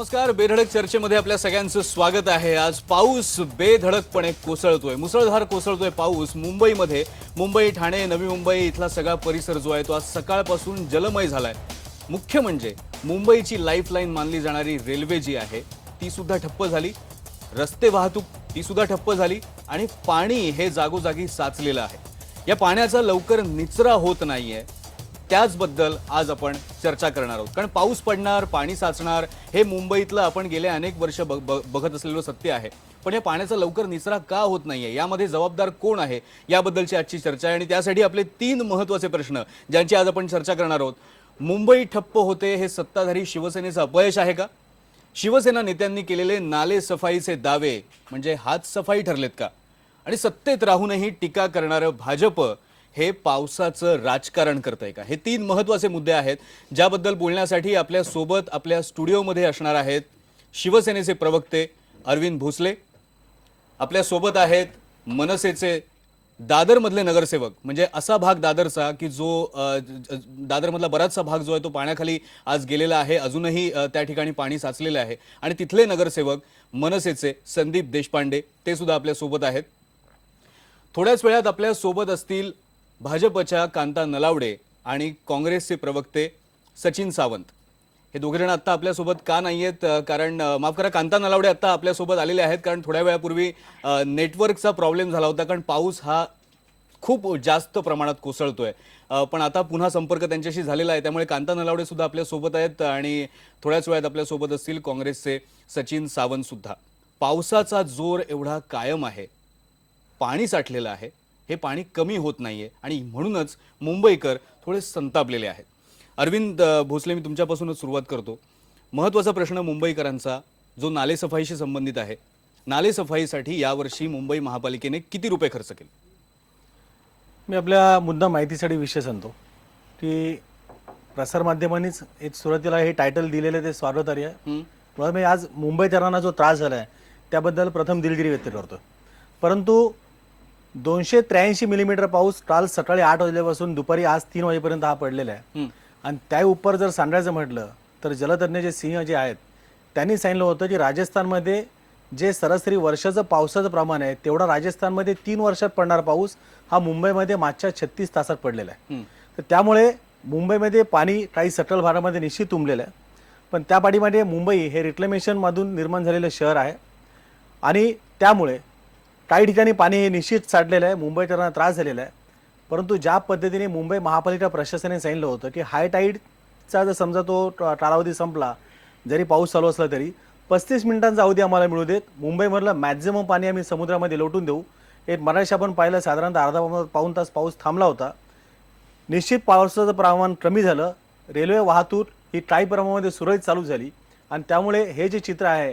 नमस्कार. बेधडक चर्चेमध्ये आपल्या सगळ्यांचं स्वागत आहे. आज पाऊस बेधडकपणे कोसळतोय, मुसळधार कोसळतोय पाऊस मुंबईमध्ये. मुंबई, ठाणे, नवी मुंबई इथला सगळा परिसर जो आहे तो आज सकाळपासून जलमय झालाय. मुख्य म्हणजे मुंबईची लाईफलाईन मानली जाणारी रेल्वे जी आहे ती सुद्धा ठप्प झाली, रस्ते वाहतूक ती सुद्धा ठप्प झाली आणि पाणी हे जागोजागी साचलेलं आहे. या पाण्याचा लवकर निचरा होत नाहीये, त्याचबद्दल आज आपण चर्चा करणार आहोत. कारण पाऊस पडणार, पाणी साचणार हे मुंबईतलं आपण गेले अनेक वर्ष बघत असलेलं सत्य आहे. पण या पाण्याचा लवकर निचरा का होत नाहीये, यामध्ये जबाबदार कोण आहे, याबद्दलची आजची चर्चा आहे. आणि त्यासाठी आपले 3 महत्त्वाचे प्रश्न ज्यांची आज आपण चर्चा करणार आहोत. मुंबई ठप्प होते हे सत्ताधारी शिवसेनेचं अपयश आहे का? शिवसेना नेत्यांनी केलेले नाले सफाईचे दावे म्हणजे हात सफाई ठरलेत का? आणि सत्तेत राहूनही टीका करणारं भाजप हे पावसाचं राजकारण करतंय का? हे 3 महत्त्वाचे मुद्दे आहेत ज्याबद्दल बोलण्यासाठी आपल्या सोबत आपल्या स्टुडिओमध्ये असणार आहेत शिवसेनेचे प्रवक्ते अरविंद भोसले, आपल्या सोबत आहेत मनसेचे दादरमधले नगरसेवक, म्हणजे असा भाग दादरचा की जो दादरमधला बराचसा भाग जो आहे तो पाण्याखाली आज गेलेला आहे, अजूनही त्या ठिकाणी पाणी साचलेलं आहे. आणि तिथले नगरसेवक मनसेचे संदीप देशपांडे ते सुद्धा आपल्या सोबत आहेत. थोड्याच वेळात आपल्या सोबत असतील भाजपच्या कांता नलावडे आणि काँग्रेसचे प्रवक्ते सचिन सावंत. हे दोघे जण आता आपल्यासोबत का नाही आहेत? कारण माफ करा, कांता नलावडे आता आपल्यासोबत आलेले आहेत कारण थोड्या वेळापूर्वी नेटवर्कचा प्रॉब्लेम झाला होता, कारण पाऊस हा खूप जास्त प्रमाणात कोसळतोय. पण आता पुन्हा संपर्क त्यांच्याशी झालेला आहे, त्यामुळे कांता नलावडे सुद्धा आपल्यासोबत आहेत आणि थोड्याच वेळात आपल्यासोबत असतील काँग्रेसचे सचिन सावंत सुद्धा. पावसाचा जोर एवढा कायम आहे, पाणी साठलेलं आहे, हे पाणी कमी होत नाहीये आणि म्हणूनच मुंबईकर थोडे संतापलेले आहेत. अरविंद भोसले, मी तुमच्यापासूनच सुरुवात करतो. महत्त्वाचा प्रश्न मुंबईकरांचा जो नालेसफाईशी संबंधित आहे. नालेसफाईसाठी यावर्षी मुंबई महापालिकेने किती रुपये खर्च केले? मी आपल्या मुद्दा माहितीसाठी विषय सांगतो की प्रसारमाध्यमांनीच एक सुरुवातीला हे टायटल दिलेलं ते स्वागतार्ह आहे. मला मी आज मुंबईकरांना जो त्रास झाला आहे त्याबद्दल प्रथम दिलगिरी व्यक्त करतो. परंतु 283 मिलीमीटर पाऊस काल सकाळी 8 वाजल्यापासून दुपारी आज 3 वाजेपर्यंत हा पडलेला आहे. आणि त्या उपर जर सांगायचं म्हटलं तर जलतज्ञ जे सिंह जे आहेत त्यांनी सांगितलं होतं की राजस्थानमध्ये जे सरासरी वर्षाचं पावसाचं प्रमाण आहे तेवढा राजस्थानमध्ये 3 वर्षात पडणारा पाऊस हा मुंबईमध्ये मागच्या 36 तासात पडलेला आहे. तर त्यामुळे मुंबईमध्ये पाणी काही सटल भागामध्ये निश्चित तुंबलेलं आहे. पण त्या पाठीमागे मुंबई हे रिक्लेमेशनमधून निर्माण झालेलं शहर आहे आणि त्यामुळे काही ठिकाणी पाणी हे निश्चित साठलेलं आहे, मुंबईकरांना त्रास झालेला आहे. परंतु ज्या पद्धतीने मुंबई महापालिका प्रशासनाने सांगितलं होतं की हाय टाईडचा जर समजा तो कालावधी संपला, जरी पाऊस चालू असला तरी 35 मिनिटांचा अवधी आम्हाला मिळू देत, मुंबईमधलं मॅक्झिमम पाणी आम्ही समुद्रामध्ये लोटून देऊ. एक मराठी आपण पाहिलं, साधारणतः अर्धा पाऊण तास पाऊस थांबला होता. निश्चित पावसाचं प्रमाण कमी झालं, रेल्वे वाहतूक ही काही प्रमाणामध्ये सुरळीत चालू झाली आणि त्यामुळे हे जे चित्र आहे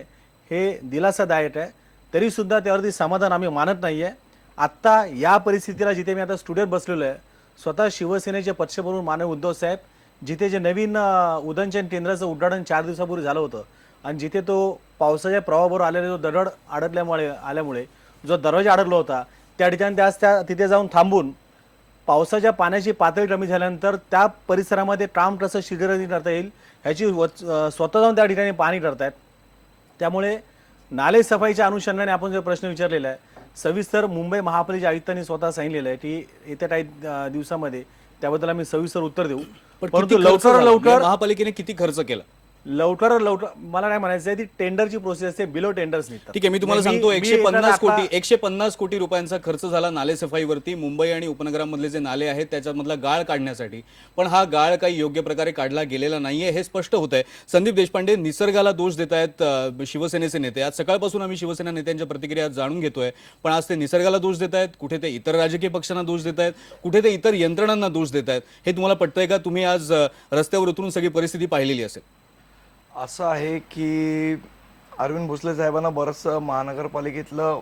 हे दिलासादायक आहे. तरीसुद्धा त्यावरती समाधान आम्ही मानत नाही आहे. आत्ता या परिस्थितीला जिथे मी आता स्टुडिओत बसलेलो आहे, स्वतः शिवसेनेचे पक्षप्रमुख माननीय उद्धव साहेब, जिथे जे नवीन उदंचन केंद्राचं उद्घाटन 4 दिवसापूर्वी झालं होतं आणि जिथे तो पावसाच्या प्रवाहाबरोबर आलेला जो दरड आल्यामुळे जो दरवाजा अडकला होता त्या ठिकाणी त्या तिथे जाऊन थांबून पावसाच्या पाण्याची पातळी कमी झाल्यानंतर त्या परिसरामध्ये काम कसं शीघ्रगतीने करता येईल ह्याची स्वतः जाऊन त्या ठिकाणी पाहणी करतायत. त्यामुळे नाले सफाईच्या अनुषंगाने आपण जो प्रश्न विचारलेला आहे सविस्तर मुंबई महापालिका आयुक्तांनी स्वतः सांगितलेलं आहे की येत्या काही दिवसामध्ये त्याबद्दल आम्ही सविस्तर उत्तर देऊ. परंतु लवकर महापालिकेने किती खर्च केला? लवकर मला काय म्हणायचं आहे, ती टेंडरची प्रोसेस आहे, बिलो टेंडर्स निघतात. ठीक आहे, मी तुम्हाला सांगतो 150 कोटी रुपयांचा खर्च झाला नालेसफाईवरती मुंबई आणि उपनगरांमधले जे नाले आहेत त्याच्यामधला गाळ काढण्यासाठी. पण हा गाळ काही योग्य प्रकारे काढला गेलेला नाहीये हे स्पष्ट होत आहे. संदीप देशपांडे, निसर्गाला दोष देत आहेत शिवसेनेचे नेते. आज सकाळपासून आम्ही शिवसेना नेत्यांच्या प्रतिक्रिया जाणून घेतोय, पण आज ते निसर्गाला दोष देत आहेत, कुठे ते इतर राजकीय पक्षांना दोष देत आहेत, कुठे ते इतर यंत्रणांना दोष देत आहेत. हे तुम्हाला पटतंय का? तुम्ही आज रस्त्यावर उतरून सगळी परिस्थिती पाहिलेली असेल. असं आहे की अरविंद भोसले साहेबांना बरंचसं महानगरपालिकेतलं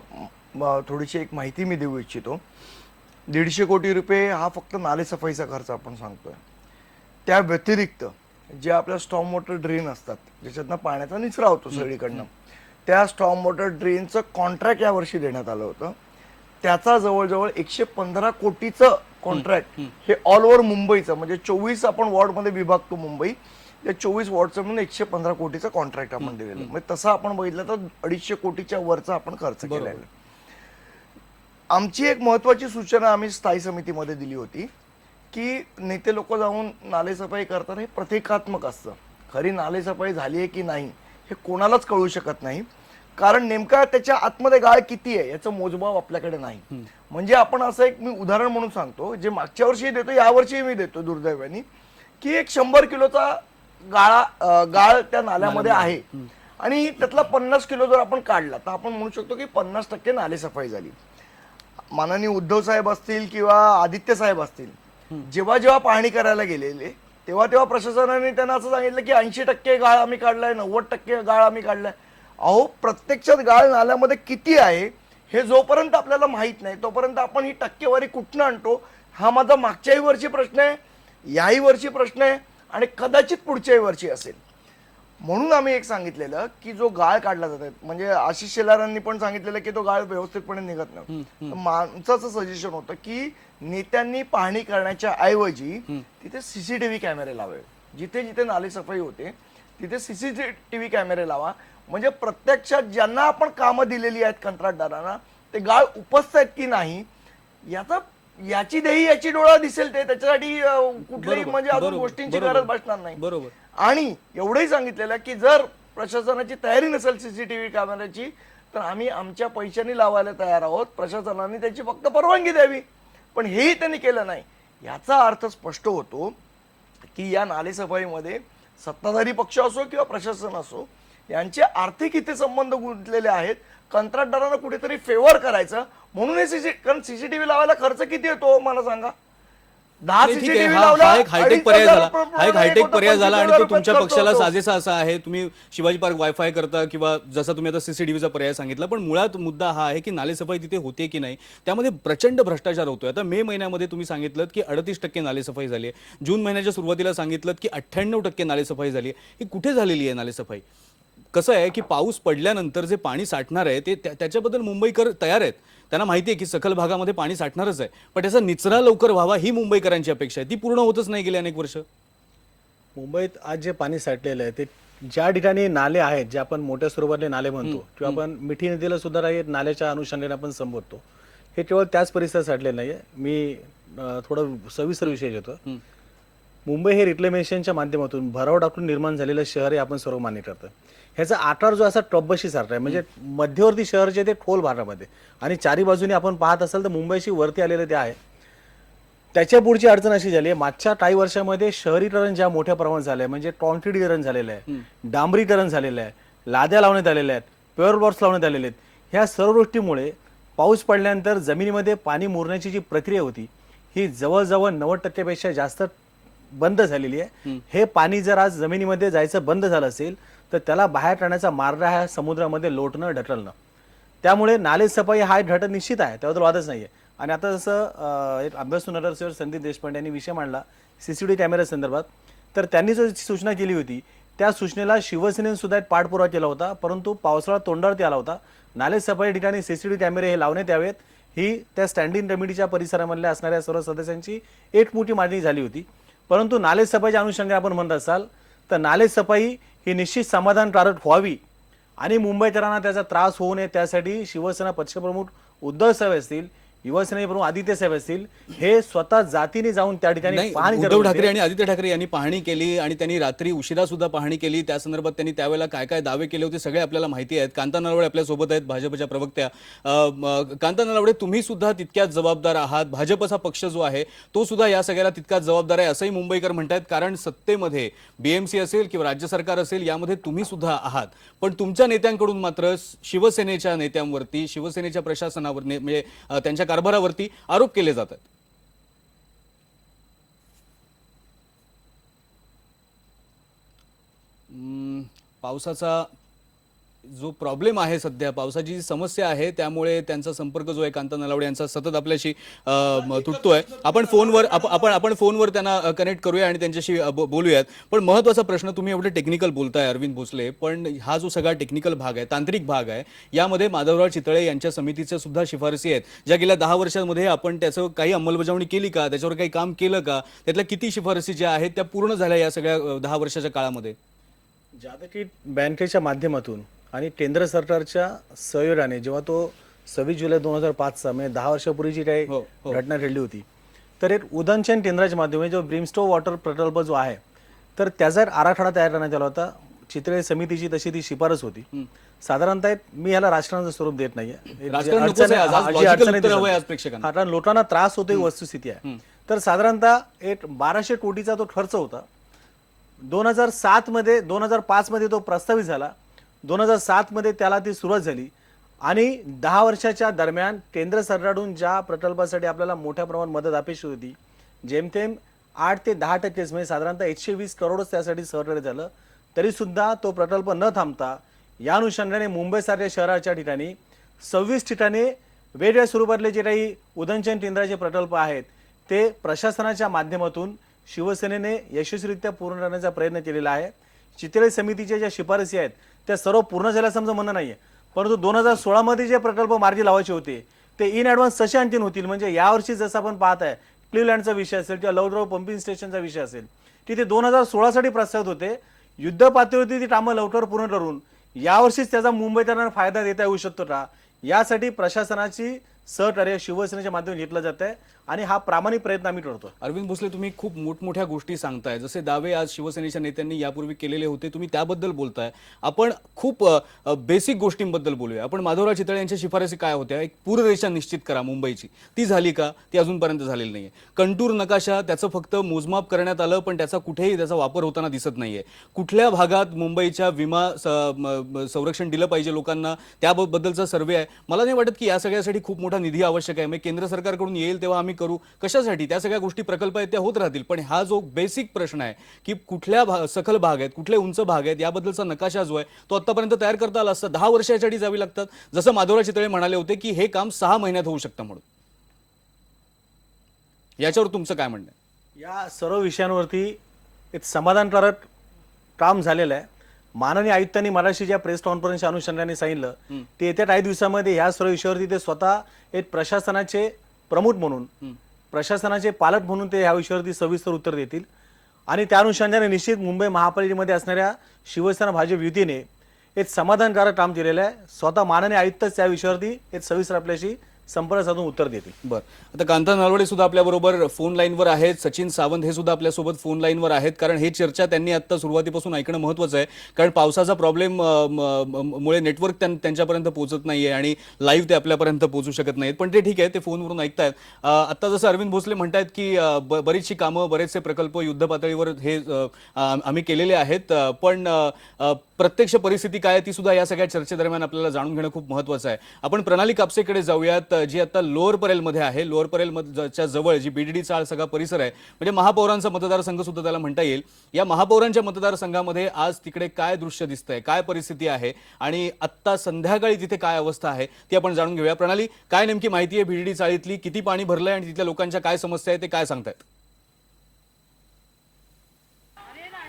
थोडीशी एक माहिती मी देऊ इच्छितो. 150 कोटी रुपये हा फक्त नालेसफाईचा खर्च आपण सांगतोय. त्या व्यतिरिक्त जे आपल्या स्टॉर्म वॉटर ड्रेन असतात ज्याच्यातनं पाण्याचा निचरा होतो सगळीकडनं, त्या स्टॉर्म वॉटर ड्रेनचं कॉन्ट्रॅक्ट यावर्षी देण्यात आलं होतं. त्याचा जवळजवळ 115 कोटीचं कॉन्ट्रॅक्ट हे ऑल ओव्हर मुंबईचं, म्हणजे 24 आपण वॉर्डमध्ये विभागतो मुंबई, या 24 वॉर्डचं म्हणून 115 कोटीचं कॉन्ट्रॅक्ट आपण दिलेलं आहे. म्हणजे तसं आपण बघितलं तर 250 कोटीच्या वरचा आपण खर्च केलेला आहे. आमची एक महत्वाची सूचना आम्ही स्थायी समितीमध्ये दिली होती की नेते लोक जाऊन नालेसफाई करताना हे प्रतिकात्मक असतं. खरी नालेसफाई झाली आहे की नाही हे कोणालाच कळू शकत नाही, कारण नेमका त्याच्या आतमध्ये गाळ किती आहे याचं मोजमाप आपल्याकडे नाही. म्हणजे आपण असं एक मी उदाहरण म्हणून सांगतो, जे मागच्या वर्षी देतो यावर्षी मी देतो दुर्दैवाने, की एक 100 किलोचा गाळ त्या नाल्यामध्ये आहे आणि त्यातला 50 किलो जर आपण काढला तर आपण म्हणू शकतो की 50% नालेसफाई झाली. माननीय उद्धव साहेब असतील किंवा आदित्य साहेब असतील, जेव्हा जेव्हा पाहणी करायला गेलेले तेव्हा प्रशासनाने त्यांना असं सांगितलं की 80% गाळ आम्ही काढलाय, 90% गाळ आम्ही काढलाय. अहो, प्रत्यक्षात गाळ नाल्यामध्ये किती आहे हे जोपर्यंत आपल्याला माहित नाही तोपर्यंत आपण ही टक्केवारी कुठनं आणतो, हा माझा मागच्याही वर्षी प्रश्न आहे, याही वर्षी प्रश्न आहे आणि कदाचित पुढच्याही वर्षी असेल. म्हणून आम्ही एक सांगितलेलं की जो गाळ काढला जातो, म्हणजे आशिष शेलारांनी पण सांगितलेलं की तो गाळ व्यवस्थितपणे निघत नाही. माणसाचं सजेशन होतं की नेत्यांनी पाहणी करण्याच्या ऐवजी तिथे सीसीटीव्ही कॅमेरे लावावे. जिथे जिथे नालेसफाई होते तिथे सीसीटीव्ही कॅमेरे लावा, म्हणजे प्रत्यक्षात ज्यांना आपण कामं दिलेली आहेत कंत्राटदारांना ते गाळ उपसत आहेत की नाही याची देही याची डोळा दिसेल. ते त्याच्यासाठी कुठल्याही म्हणजे अजून गोष्टींची गरज भासणार नाही. बरोबर. आणि एवढंही सांगितलेलं की जर प्रशासनाची तयारी नसेल सीसीटीव्ही कॅमेऱ्याची तर आम्ही आमच्या पैशांनी लावायला तयार आहोत, प्रशासनाने त्याची फक्त परवानगी द्यावी. पण हेही त्यांनी केलं नाही. याचा अर्थ स्पष्ट होतो की या नालेसफाईमध्ये सत्ताधारी पक्ष असो किंवा प्रशासन असो यांचे आर्थिक हितसंबंध गुंतलेले आहेत. कंत्राटदारांना कुठेतरी फेवर करायचं म्हणून कारण सीसीटीव्ही लावायला खर्च किती येतो मला सांगा? 10 ठीक आहे, सीसीटीव्ही हा लावला एक हायटेक पर्याय झाला, हा एक हायटेक पर्याय झाला आणि तो 25,000 तुमच्या रुपयात पक्षाला खर्च होतो. साजेसा असा आहे. तुम्ही शिवाजी पार्क वायफाय करता किंवा जसा तुम्ही आता सीसीटीव्हीचा पर्याय सांगितला, पण मुळात मुद्दा हा आहे की नालेसफाई तिथे होते की नाही, त्यामध्ये प्रचंड भ्रष्टाचार होतोय. आता मे महिन्यामध्ये तुम्ही सांगितलं की 38% नालेसफाई झाली आहे, जून महिन्याच्या सुरुवातीला सांगितलं की 98% नालेसफाई झाली आहे. ही कुठे झालेली आहे नालेसफाई? कसं आहे की पाऊस पडल्यानंतर जे पाणी साठणार आहे ते त्याच्याबद्दल मुंबईकर तयार आहेत. त्यांना माहिती आहे की सखल भागामध्ये पाणी साठणारच आहे, पण त्याचा निचरा लवकर व्हावा ही मुंबईकरांची अपेक्षा आहे. ती पूर्ण होतच नाही गेली अनेक वर्ष. मुंबईत आज जे पाणी साठलेलं आहे ते ज्या ठिकाणी नाले आहेत, जे आपण मोठ्या स्वरूपातले नाले म्हणतो किंवा आपण मिठी नदीला सुद्धा हे नाल्याच्या अनुषंगाने आपण संबोधतो, हे केवळ त्याच परिसरात साठलेलं नाहीये. मी थोडं सविस्तर विषय घेतो. मुंबई हे रिक्लेमेशनच्या माध्यमातून भराव टाकून निर्माण झालेलं शहर हे आपण सर्व मान्य करतो. ह्याचा आकार जो असा टॉपबशी सारखा आहे, म्हणजे मध्यवर्ती शहर जे ते खोल भागामध्ये आणि चारी बाजूने आपण पाहत असाल तर मुंबईशी वरती आलेलं ते आहे. त्याच्या पुढची अडचण अशी झाली आहे, मागच्या काही वर्षामध्ये शहरीकरण ज्या मोठ्या प्रमाणात झालं आहे, म्हणजे कॉन्क्रीटीकरण झालेलं आहे, डांबरीकरण झालेलं आहे, लाद्या लावण्यात आलेल्या आहेत, पेवर ब्लॉक्स लावण्यात आलेले आहेत. ह्या सर्व गोष्टीमुळे पाऊस पडल्यानंतर जमिनीमध्ये पाणी मुरण्याची जी प्रक्रिया होती ही जवळजवळ 90% पेक्षा जास्त बंद झालेली आहे. हे पाणी जर आज जमिनीमध्ये जायचं बंद झालं असेल तर त्याला बाहेर टाकण्याचा मार्ग आहे समुद्रामध्ये लोटणं, ढकलणं. त्यामुळे नालेसफाई हा घटक निश्चित आहे, त्याबद्दल वादच नाहीये. आणि आता जसं एक अभ्यासू नगरसेवक संदीप देशपांडे यांनी विषय मांडला सीसीटीव्ही कॅमेऱ्या संदर्भात, तर त्यांनी जो सूचना केली होती त्या सूचनेला शिवसेनेने सुद्धा एक पाठपुरावा केला होता, परंतु पावसाळा तोंडावरती आला होता. नालेसफाई ठिकाणी सीसीटीव्ही कॅमेरे हे लावण्यात यावेत ही त्या स्टँडिंग कमिटीच्या परिसरामधल्या असणाऱ्या सर्व सदस्यांची एक मोठी मागणी झाली होती. परंतु नालेसफाईच्या अनुषंगाने आपण म्हणत असाल तर नालेसफाई ही निश्चित समाधानकारक व्हावी आणि मुंबईकरांना त्याचा त्रास होऊ नये त्यासाठी शिवसेना पक्षप्रमुख उद्धव साहेब असतील, युवासेना प्रमुख आदित्य साहेब असतील, हे स्वतः जातीने जाऊन त्या ठिकाणी पाहणी उद्धव ठाकरे आणि आदित्य ठाकरे यांनी पाहणी केली आणि त्यांनी रात्री उशिरा सुद्धा पाहणी केली. त्या संदर्भात त्यांनी त्यावेळेला काय काय दावे केले होते सगळे आपल्याला माहिती आहेत. कांता नलवडे आपल्या सोबत आहेत, भाजपच्या प्रवक्त्या. कांता नलवडे, तुम्ही सुद्धा तितक्याच जबाबदार आहात, भाजपचा पक्ष जो आहे तो सुद्धा या सगळ्याला तितकाच जबाबदार आहे असंही मुंबईकर म्हणतात, कारण सत्तेमध्ये बीएमसी असेल किंवा राज्य सरकार असेल यामध्ये तुम्ही सुद्धा आहात. पण तुमच्या नेत्यांकडून मात्र शिवसेनेच्या नेत्यांवरती, शिवसेनेच्या प्रशासनावर म्हणजे त्यांच्या कारभारावरती आरोप केले जातात. पावसाचा जो प्रॉब्लेम आहे सध्या पावसाची जी समस्या आहे त्यामुळे त्यांचा संपर्क जो आहे कांता नलावडे यांचा सतत आपल्याशी तुटतोय. आपण फोनवर त्यांना कनेक्ट करूया आणि त्यांच्याशी बोलूयात. पण महत्त्वाचा प्रश्न, तुम्ही एवढे टेक्निकल बोलताय अरविंद भोसले, पण हा जो सगळा टेक्निकल भाग आहे, तांत्रिक भाग आहे, यामध्ये माधवराव चितळे यांच्या समितीच्या सुद्धा शिफारसी आहेत ज्या गेल्या 10 वर्षांमध्ये आपण त्याचं काही अंमलबजावणी केली का, त्याच्यावर काही काम केलं का, त्यातल्या किती शिफारसी ज्या आहेत त्या पूर्ण झाल्या या सगळ्या 10 वर्षाच्या काळामध्ये? जागतिक बँकेच्या माध्यमातून आणि केंद्र सरकारच्या सहयोगाने जेव्हा तो 26 जुलै 2005चा म्हणजे 10 वर्षापूर्वीची काही घटना घडली होती, तर एक उदंचन केंद्राच्या माध्यमाने जो ब्रिमस्टो वॉटर प्रकल्प जो आहे तर त्याचा एक आराखडा तयार करण्यात आला होता. चितळे समितीची तशी ती शिफारस होती. साधारणतः मी याला राजकारणाचं स्वरूप देत नाहीये. कारण लोकांना त्रास होतो ही वस्तुस्थिती आहे. तर साधारणतः एक 1200 कोटीचा तो खर्च होता. 2007 मध्ये 2005 मध्ये तो प्रस्तावित झाला. 2007 मध्ये त्याला ती सुरुवात झाली आणि 10 वर्षाच्या दरम्यान केंद्र सरकारकडून ज्या प्रकल्पासाठी आपल्याला मोठ्या प्रमाणात मदत अपेक्षित होती, जेमतेम 8 ते 10% म्हणजे साधारणतः 120 करोडच त्यासाठी सहकार्य झालं. तरी सुद्धा तो प्रकल्प न थांबता या अनुषंगाने मुंबईसारख्या शहराच्या ठिकाणी 26 ठिकाणी वेगवेगळ्या स्वरूपातले जे काही उदंचन केंद्राचे प्रकल्प आहेत ते प्रशासनाच्या माध्यमातून शिवसेनेने यशस्वीरित्या पूर्ण करण्याचा प्रयत्न केलेला आहे. चितळे समितीच्या ज्या शिफारसी आहेत त्या सर्व पूर्ण झाल्या समजा म्हणणं नाहीये, परंतु 2016 मध्ये जे प्रकल्प मार्गी लावायचे होते ते इन ॲडव्हान्स तसे आणखीन होतील. म्हणजे यावर्षी जसं आपण पाहत आहे क्लिवलँडचा विषय असेल किंवा लवद्रव पंपिंग स्टेशनचा विषय असेल, तिथे 2016 साठी प्रस्तावित होते. युद्ध पातळीवरती ती कामं लवकर पूर्ण करून यावर्षीच त्याचा मुंबईकरांना फायदा देता येऊ शकतो का, यासाठी प्रशासनाची सहकार्य शिवसेनेच्या माध्यमातून घेतलं जात आहे आणि हा प्रामाणिक प्रयत्न आम्ही करतो. अरविंद भोसले, तुम्ही खूप मोठमोठ्या गोष्टी सांगताय, जसे दावे आज शिवसेनेच्या नेत्यांनी यापूर्वी केलेले होते, तुम्ही त्याबद्दल बोलताय. आपण खूप बेसिक गोष्टींबद्दल बोलूया. आपण माधवराव चितळे यांच्या शिफारसी काय होत्या? एक पूररेषा निश्चित करा मुंबईची, ती झाली का? ती अजूनपर्यंत झालेली नाहीये. कंटूर नकाशा, त्याचं फक्त मोजमाप करण्यात आलं पण त्याचा कुठेही त्याचा वापर होताना दिसत नाहीये. कुठल्या भागात मुंबईच्या विमा संरक्षण दिलं पाहिजे लोकांना त्याबद्दलचा सर्वे आहे. मला नाही वाटत की या सगळ्यासाठी खूप मोठा निधी आवश्यक आहे. म्हणजे केंद्र सरकारकडून येईल तेव्हा आम्ही करू, कशासाठी? त्या सगळ्या गोष्टी प्रकल्प आहेत त्या होत राहतील, पण हा जो बेसिक प्रश्न आहे की कुठल्या सखल भाग आहेत, कुठले उंच भाग आहेत, याबद्दलचा नकाशा जो आहे तो आतापर्यंत तयार करता आला असता. 10 वर्षासाठी जावी लागतात. जसं माधवराव चितळे म्हणाले होते की हे काम 6 महिन्यात होऊ शकतं म्हणून. याच्यावर तुमचं काय म्हणणं आहे? या सर्व विषयांवरती एक समाधानकारक काम झालेलं आहे. माननीय आयुक्तांनी मराठी ज्या प्रेस कॉन्फरन्सच्या अनुषंगाने सांगितलं ते येत्या काही दिवसामध्ये या सर्व विषयावरती ते स्वतः एक प्रशासनाचे प्रमुख म्हणून, प्रशासनाचे पालक म्हणून ते या विषयावरती सविस्तर उत्तर देतील आणि त्या अनुषंगाने निश्चित मुंबई महापालिकेमध्ये असणाऱ्या शिवसेना भाजप युतीने एक समाधानकारक काम केलेलं आहे. स्वतः माननीय आयुक्तच त्या विषयावरती एक सविस्तर आपल्याशी संपर्क साधून उत्तर देतील. बरं, आता कांता नलावडे सुद्धा आपल्याबरोबर फोन लाईनवर आहेत. सचिन सावंत हे सुद्धा आपल्यासोबत फोन लाईनवर आहेत, कारण हे चर्चा त्यांनी आता सुरुवातीपासून ऐकणं महत्त्वाचं आहे. कारण पावसाचा प्रॉब्लेम मुळे नेटवर्क त्यांच्यापर्यंत पोहोचत नाहीये आणि लाईव्ह ते आपल्यापर्यंत पोहोचू शकत नाहीत. पण ते ठीक आहे, ते फोनवरून ऐकतायत. आता जसं अरविंद भोसले म्हणतायत की बरीचशी कामं, बरेचसे प्रकल्प युद्ध पातळीवर हे आम्ही केलेले आहेत, पण प्रत्यक्ष परिस्थिती काय ती सुद्धा या सगळ्या चर्चेदरम्यान आपल्याला जाणून घेणं खूप महत्त्वाचं आहे. आपण प्रणाली कापसेकडे जाऊयात, जी आता लोअर परेलमध्ये आहे. लोअर परेलच्या जवळ जी बीडीडी चाळ सगळा परिसर आहे, म्हणजे महापौरांचा मतदारसंघ सुद्धा त्याला म्हणता येईल. या महापौरांच्या मतदारसंघामध्ये आज तिकडे काय दृश्य दिसतंय, काय परिस्थिती आहे आणि आत्ता संध्याकाळी तिथे काय अवस्था आहे ती आपण जाणून घेऊया. प्रणाली, काय नेमकी माहिती आहे बीडीडी चाळीतली? किती पाणी भरलंय आणि तिथल्या लोकांच्या काय समस्या आहे ते काय सांगतायत?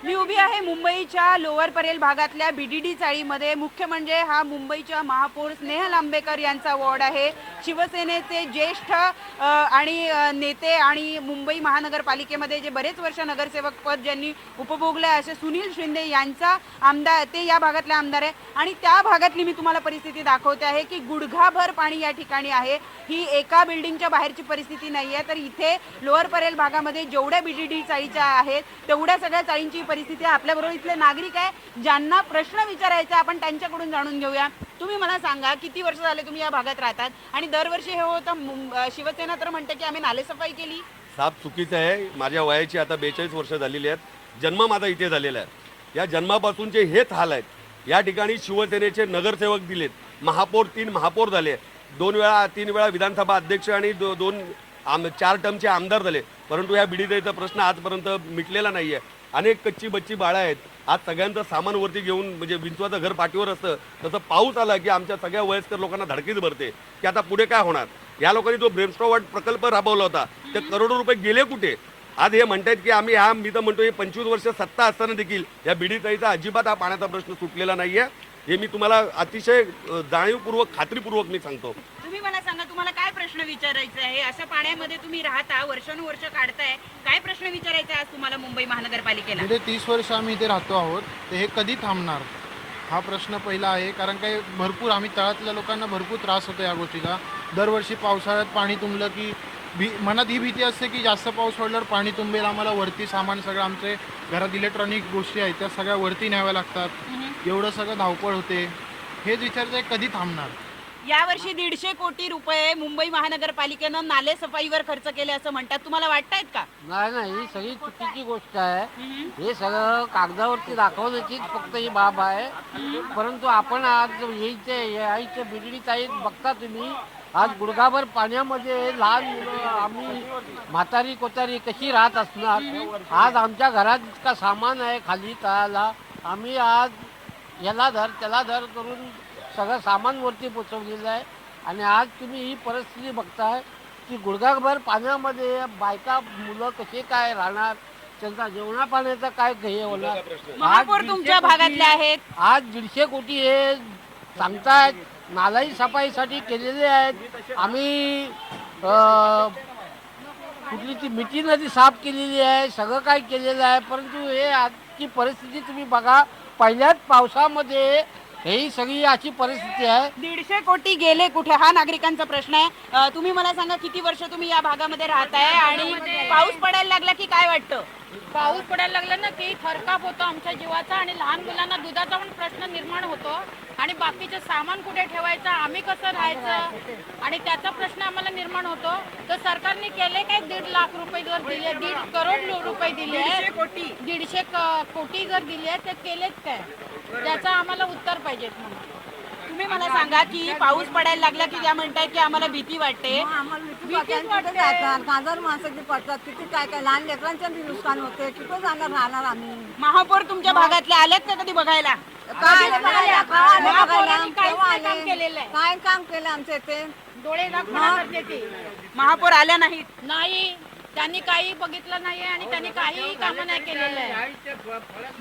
मी उभी आहे मुंबईच्या लोअर परेल भागातल्या बीडीडी चाळीमध्ये. मुख्य म्हणजे हा मुंबईच्या महापौर स्नेहल आंबेकर यांचा वॉर्ड आहे. शिवसेनेचे ज्येष्ठ आणि नेते आणि मुंबई महानगरपालिकेमध्ये जे बरेच वर्ष नगरसेवक पद ज्यांनी उपभोगले असे सुनील शिंदे यांचा आमदार, ते या भागातले आमदार आहे. आणि त्या भागातली मी तुम्हाला परिस्थिती दाखवते आहे की गुडघाभर पाणी या ठिकाणी आहे. ही एका बिल्डिंगच्या बाहेरची परिस्थिती नाही आहे, तर इथे लोअर परेल भागामध्ये जेवढ्या बीडीडी चाळीच्या आहेत तेवढ्या सगळ्या चाळींची परिस्थिती आहे. आपल्याबरोबर इथले नागरिक आहे ज्यांना प्रश्न विचारायचे, आपण त्यांच्याकडून जाणून घेऊया. तुम्ही मला सांगा, किती वर्ष झाले तुम्ही या भागात राहतात आणि दरवर्षी हे होतं? शिवसेना तर म्हणते की आम्ही नालेसफाई केली. साफ चुकीचं आहे. माझ्या वयाची आता 42 वर्ष झालेली आहेत. जन्म माझा इथे झालेला आहे. या जन्मापासूनचे हेच हाल आहेत. या ठिकाणी शिवसेनेचे नगरसेवक दिलेत, महापौर 3 महापौर झाले, 3 वेळा विधानसभा अध्यक्ष आणि 4 टर्मचे आमदार झाले, परंतु या बीडीडीचा प्रश्न आजपर्यंत मिटलेला नाही आहे. अनेक कच्ची बच्ची बाळं आहेत. आज सगळ्यांचं सामान वरती घेऊन म्हणजे विंचवाचं घर पाठीवर असतं तसं पाऊस आला की आमच्या सगळ्या वयस्कर लोकांना धडकीच भरते की आता पुढे काय होणार. या लोकांनी जो ब्रेमस्टॉर्म प्रकल्प राबवला होता ते करोडो रुपये गेले कुठे. आज हे म्हणतायत की मी तर म्हणतो हे 25 वर्ष सत्ता असताना देखील या बीडीताईचा अजिबात हा पाण्याचा प्रश्न सुटलेला नाहीये. हे मी तुम्हाला अतिशय जाणीवपूर्वक खात्रीपूर्वक मी सांगतो. तुम्ही मला सांगा, तुम्हाला काय प्रश्न विचारायचा आहे? अशा पाण्यामध्ये तुम्ही राहता, वर्षानुवर्ष काढताय, काय प्रश्न विचारायचा आहे आज तुम्हाला मुंबई महानगरपालिकेला? गेले 30 वर्ष आम्ही इथे राहतो आहोत, तर हे कधी थांबणार हा प्रश्न पहिला आहे. कारण काही भरपूर आम्ही तळातल्या लोकांना भरपूर त्रास होतो या गोष्टीचा. दरवर्षी पावसाळ्यात पाणी तुंबलं की मनात ही भीती असते की जास्त पाऊस पडल्यावर पाणी तुंबेल, आम्हाला वरती सामान सगळं आमचे घरात इलेक्ट्रॉनिक गोष्टी आहेत त्या सगळ्या वरती न्याव्या लागतात. एवढं सगळं धावपळ होते. हेच विचारते कधी थांबणार. यावर्षी 150 कोटी रुपये मुंबई महानगरपालिकेनं नाले सफाईवर खर्च केले असं म्हणतात, तुम्हाला वाटतायत का? नाही ही सगळी चुकीची गोष्ट आहे. हे सगळं कागदावरती दाखवण्याचीच फक्त ही बाब आहे. परंतु आपण आज यायचे बीडीडीत आहेत बघता तुम्ही, आज गुडघाभर पाण्यामध्ये लहान मुलं, आम्ही म्हातारी कोतारी कशी राहत असणार. आज आमच्या घरात इतका सामान आहे खाली तळाला, आम्ही आज याला धर त्याला धर करून सगळं सामान वरती पोचवलेलं आहे. आणि आज तुम्ही ही परिस्थिती बघताय की गुडघाभर पाण्यामध्ये बायका मुलं कसे काय राहणार, त्यांचा जेवणा पाण्याचा काय ध्येय होणार. महापौर तुमच्या भागातले आहेत. आज 150 कोटी हे सांगतायत नालाई सफाईसाठी केलेले आहेत. आम्ही कुठली ती मिठी नदी साफ केलेली आहे, सगळं काय केलेलं आहे. परंतु हे आजची परिस्थिती तुम्ही बघा, पहिल्याच पावसामध्ये ही सगळी अशी परिस्थिती आहे. 150 कोटी गेले कुठे हा नागरिकांचा प्रश्न आहे. तुम्ही मला सांगा, किती वर्ष तुम्ही या भागामध्ये राहताय आणि पाऊस पडायला लागला की काय वाटतं? पाऊस पडायला लागला ना की थरकाप होतो आमच्या जीवाचा आणि लहान मुलांना दुधाचा पण प्रश्न निर्माण होतो आणि बाकीचे सामान कुठे ठेवायचं, आम्ही कसं राहायचं आणि त्याचा प्रश्न आम्हाला निर्माण होतो. तर सरकारने केले काय, 1.5 लाख रुपये जर दिले, 1.5 करोड रुपये दिले, 150 कोटी जर दिले तर केलेच काय, त्याचं आम्हाला उत्तर पाहिजेत म्हणून. तुम्ही मला सांगा की पाऊस पडायला लागला की त्या म्हणतायत की आम्हाला भीती वाटते. भीतीच वाटते. हजार माणसाची पडतात, किती काय काय लहान लेकरांचं बी नुकसान होते. कुठं जाणार राहणार आम्ही? महापौर तुमच्या भागातले आलेत का कधी बघायला? काय महापौरांनी काहीच नाही काम केलेलं आहे. काय काम केलं आमच्या इथे? डोळे दाखवणं करते ते. महापौर आल्या नाहीत. नाही, त्यांनी काही बघितलं नाही आणि त्यांनी काही कामं नाही केलेलं आहे.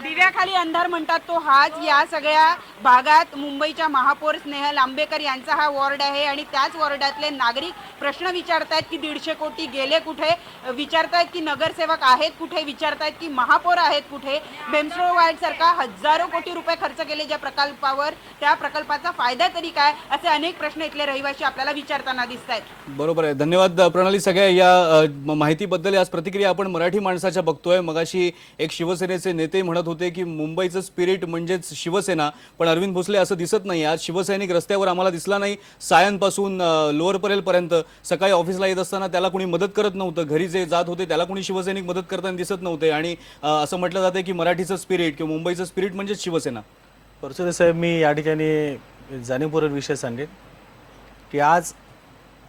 दिव्याखाली अंधार म्हणतात तो हाच. या सगळ्या भागात मुंबईच्या महापौर स्नेहल आंबेकर यांचा हा वॉर्ड आहे आणि त्याच वॉर्डातले नागरिक प्रश्न विचारतायत की 150 कोटी गेले कुठे, विचारतायत की नगरसेवक आहेत कुठे, विचारतायत की महापौर आहेत कुठे. बेम्सरो वार्ड सारखा हजारो कोटी रुपये खर्च केले ज्या प्रकल्पावर, त्या प्रकल्पाचा फायदा तरी काय, असे अनेक प्रश्न इथले रहिवासी आपल्याला विचारताना दिसत आहेत. बरोबर आहे. धन्यवाद प्रणाली सगळ्या या माहितीबद्दल. आज प्रतिक्रिया आपण मराठी माणसाच्या बघतोय. मगाशी एक शिवसेनेचे नेते म्हणत होते की मुंबईचं स्पिरिट म्हणजेच शिवसेना, पण अरविंद भोसले असं दिसत नाही. आज शिवसैनिक रस्त्यावर आम्हाला दिसला नाही. सायंपासून लोअर परेलपर्यंत सकाळी ऑफिसला येत असताना त्याला कोणी मदत करत नव्हतं. घरी जे जात होते त्याला कोणी शिवसैनिक मदत करताना दिसत नव्हते. आणि असं म्हटलं जाते की मराठीचं स्पिरिट किंवा मुंबईचं स्पिरिट म्हणजेच शिवसेना. परसुदे साहेब, मी या ठिकाणी जाणीवपूर्वक विषय सांगेन की आज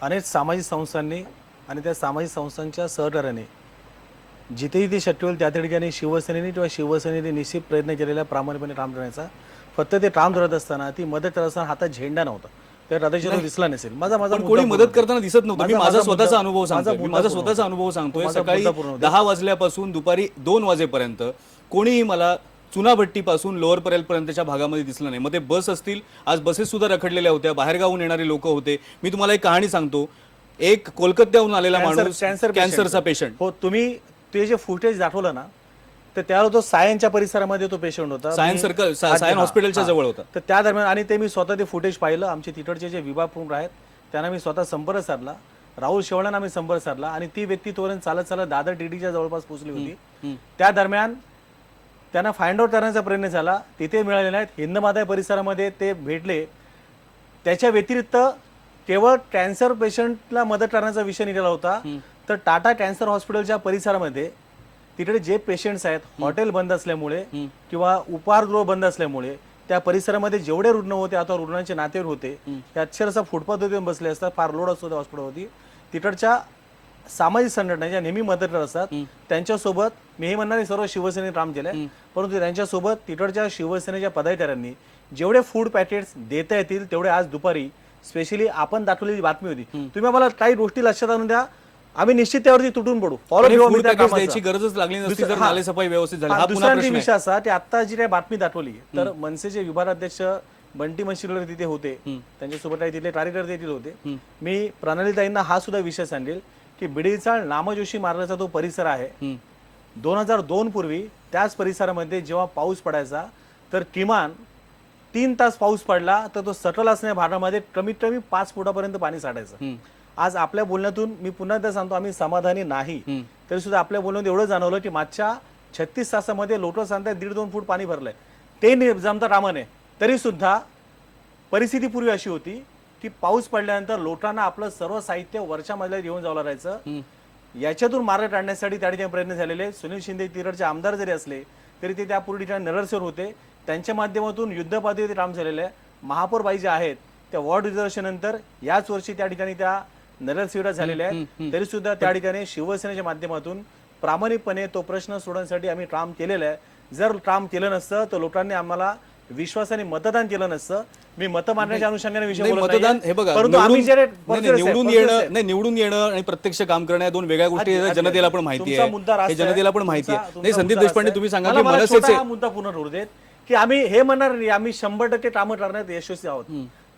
अनेक सामाजिक संस्थांनी आणि त्या सामाजिक संस्थांच्या सहकार्याने जिथेही ते शक्य होईल त्या ठिकाणी शिवसेनेने किंवा शिवसेनेने निश्चित प्रयत्न केलेला प्रामाणिकपणे काम करण्याचा. फक्त ते काम करत असताना, ती मदत करत असताना हातात झेंडा नव्हता, तर राधाची दिसला नसेल. माझा कोणी मदत करताना दिसत नव्हतं. मी माझा स्वतःचा अनुभव सांगतोय. सकाळी 10 वाजल्यापासून दुपारी 2 वाजेपर्यंत कोणीही मला चुनाभट्टीपासून लोअर परेलपर्यंतच्या भागामध्ये दिसलं नाही. मग ते बस असतील, आज बसेस सुद्धा रखडलेल्या होत्या, बाहेरगावून येणारे लोक होते. मी तुम्हाला एक कहाणी सांगतो. एक कोलकात्याहून आलेला माणूस, कॅन्सरचा पेशंट. हो, तुम्ही ते जे फुटेज दाखवलं ना, तर त्याला तो सायनच्या परिसरामध्ये तो पेशंट होता. सायन सर्कल, सायन हॉस्पिटलच्या जवळ होता. तर त्या दरम्यान आणि ते मी स्वतः ते फुटेज पाहिलं. आमचे तिकडचे जे विभाग प्रमुख आहेत त्यांना मी स्वतः संपर्क साधला. राहुल शेवळांना मी संपर्क साधला आणि ती व्यक्ती तोपर्यंत चालत चालत दादर टीटीच्या जवळपास पोहोचली होती. त्या दरम्यान त्यांना फाइंड आउट करण्याचा प्रयत्न झाला, तिथे मिळाले नाहीत. हिंदमाता परिसरामध्ये ते भेटले. त्याच्या व्यतिरिक्त केवळ कॅन्सर पेशंटला मदत करण्याचा विषय निघाला होता. तर टाटा कॅन्सर हॉस्पिटलच्या परिसरामध्ये तिकडे जे पेशंट्स आहेत, हॉटेल बंद असल्यामुळे किंवा उपहारगृह बंद असल्यामुळे त्या परिसरामध्ये जेवढे रुग्ण होते अथवा रुग्णांचे नातेवाईक होते ते अक्षरशः फुटपाथवर बसले असतात. फार लोड असतो त्या हॉस्पिटलवरती. तिकडच्या सामाजिक संघटना ज्या नेहमी मदत करत असतात त्यांच्यासोबत मी हे म्हणणार नाही सर्व शिवसेनेने काम केलंय, परंतु त्यांच्यासोबत तिकडच्या शिवसेनेच्या पदाधिकाऱ्यांनी जेवढे फूड पॅकेट्स देता येतील तेवढे आज दुपारी स्पेशली आपण दाखवलेली बातमी होती. तुम्ही आम्हाला काही गोष्टी लक्षात आणून द्या, आम्ही निश्चित त्यावरती तुटून पडू. पण हे food packets द्यायची गरजच लागली नसती जर नालेसफाई व्यवस्थित झाली. हा पुन्हा दुसरा प्रश्न आहे. विषय असा की आता जी काही बातमी दाखवली तर मनसेचे विभागाध्यक्ष बंटी मनशिरकर तिथे होते, त्यांच्यासोबत काही तिथले कार्यकर्ते देखील होते. मी प्रणालीताईंना हा सुद्धा विषय सांगेल की बिडीचाळ नामजोशी मार्गाचा तो परिसर आहे, 2002 पूर्वी त्याच परिसरामध्ये जेव्हा पाऊस पडायचा तर किमान 3 तास पाऊस पडला तर तो सटल असणाऱ्या भागामध्ये कमीत कमी 5 फुटापर्यंत पाणी साठायचं. आज आपल्या बोलण्यातून मी पुन्हा एकदा सांगतो, आम्ही समाधानी नाही, तरी सुद्धा आपल्या बोलण्यात एवढं जाणवलं की मागच्या 36 तासामध्ये लोटस सांगताय 1.5-2 फूट पाणी भरलंय. ते जमता कामा नये. तरी सुद्धा परिस्थिती पूर्वी अशी होती की पाऊस पडल्यानंतर लोटांना आपलं सर्व साहित्य वरच्या मजल्यात घेऊन जावं लागायचं. याच्यातून मार्ग काढण्यासाठी त्या ठिकाणी प्रयत्न झालेले. सुनील शिंदे तिकडचे आमदार जरी असले तरी ते त्यापूर्वी ठिकाणी नगरसेवक होते, त्यांच्या माध्यमातून युद्धपातळीवर काम झालेलं आहे. महापौर बाई जे आहेत त्या वॉर्ड रिझर्वेशन नंतर याच वर्षी त्या ठिकाणी त्या नगरसेविका झालेल्या आहेत. तरी सुद्धा त्या ठिकाणी शिवसेनेच्या माध्यमातून प्रामाणिकपणे तो प्रश्न सोडवण्यासाठी आम्ही काम केलेलं आहे. जर काम केलं नसतं तर लोकांनी आम्हाला विश्वासाने मतदान केलं नसतं. मी मत मांडण्याच्या अनुषंगाने विषय नाही, बोलत मतदान नाहीये. हे बघा, परंतु आम्ही जे निवडून येणं नाही, निवडून येणं आणि प्रत्यक्ष काम करणं या दोन वेगळ्या गोष्टी आहेत. जनतेला पण माहिती तुमचा मुद्दा आहे, रास्त हे जनतेला पण आहे. माहिती आहे. तुमचा नाही, संदीप मुद्दा देशपांडे रास्त तुम्ही सांगा आहे. की मला छोटा मनसेचे हा मुद्दा पूर्ण करू देत की आम्ही हे म्हणणार नाही आम्ही 100% कामं करण्यात यशस्वी आहोत,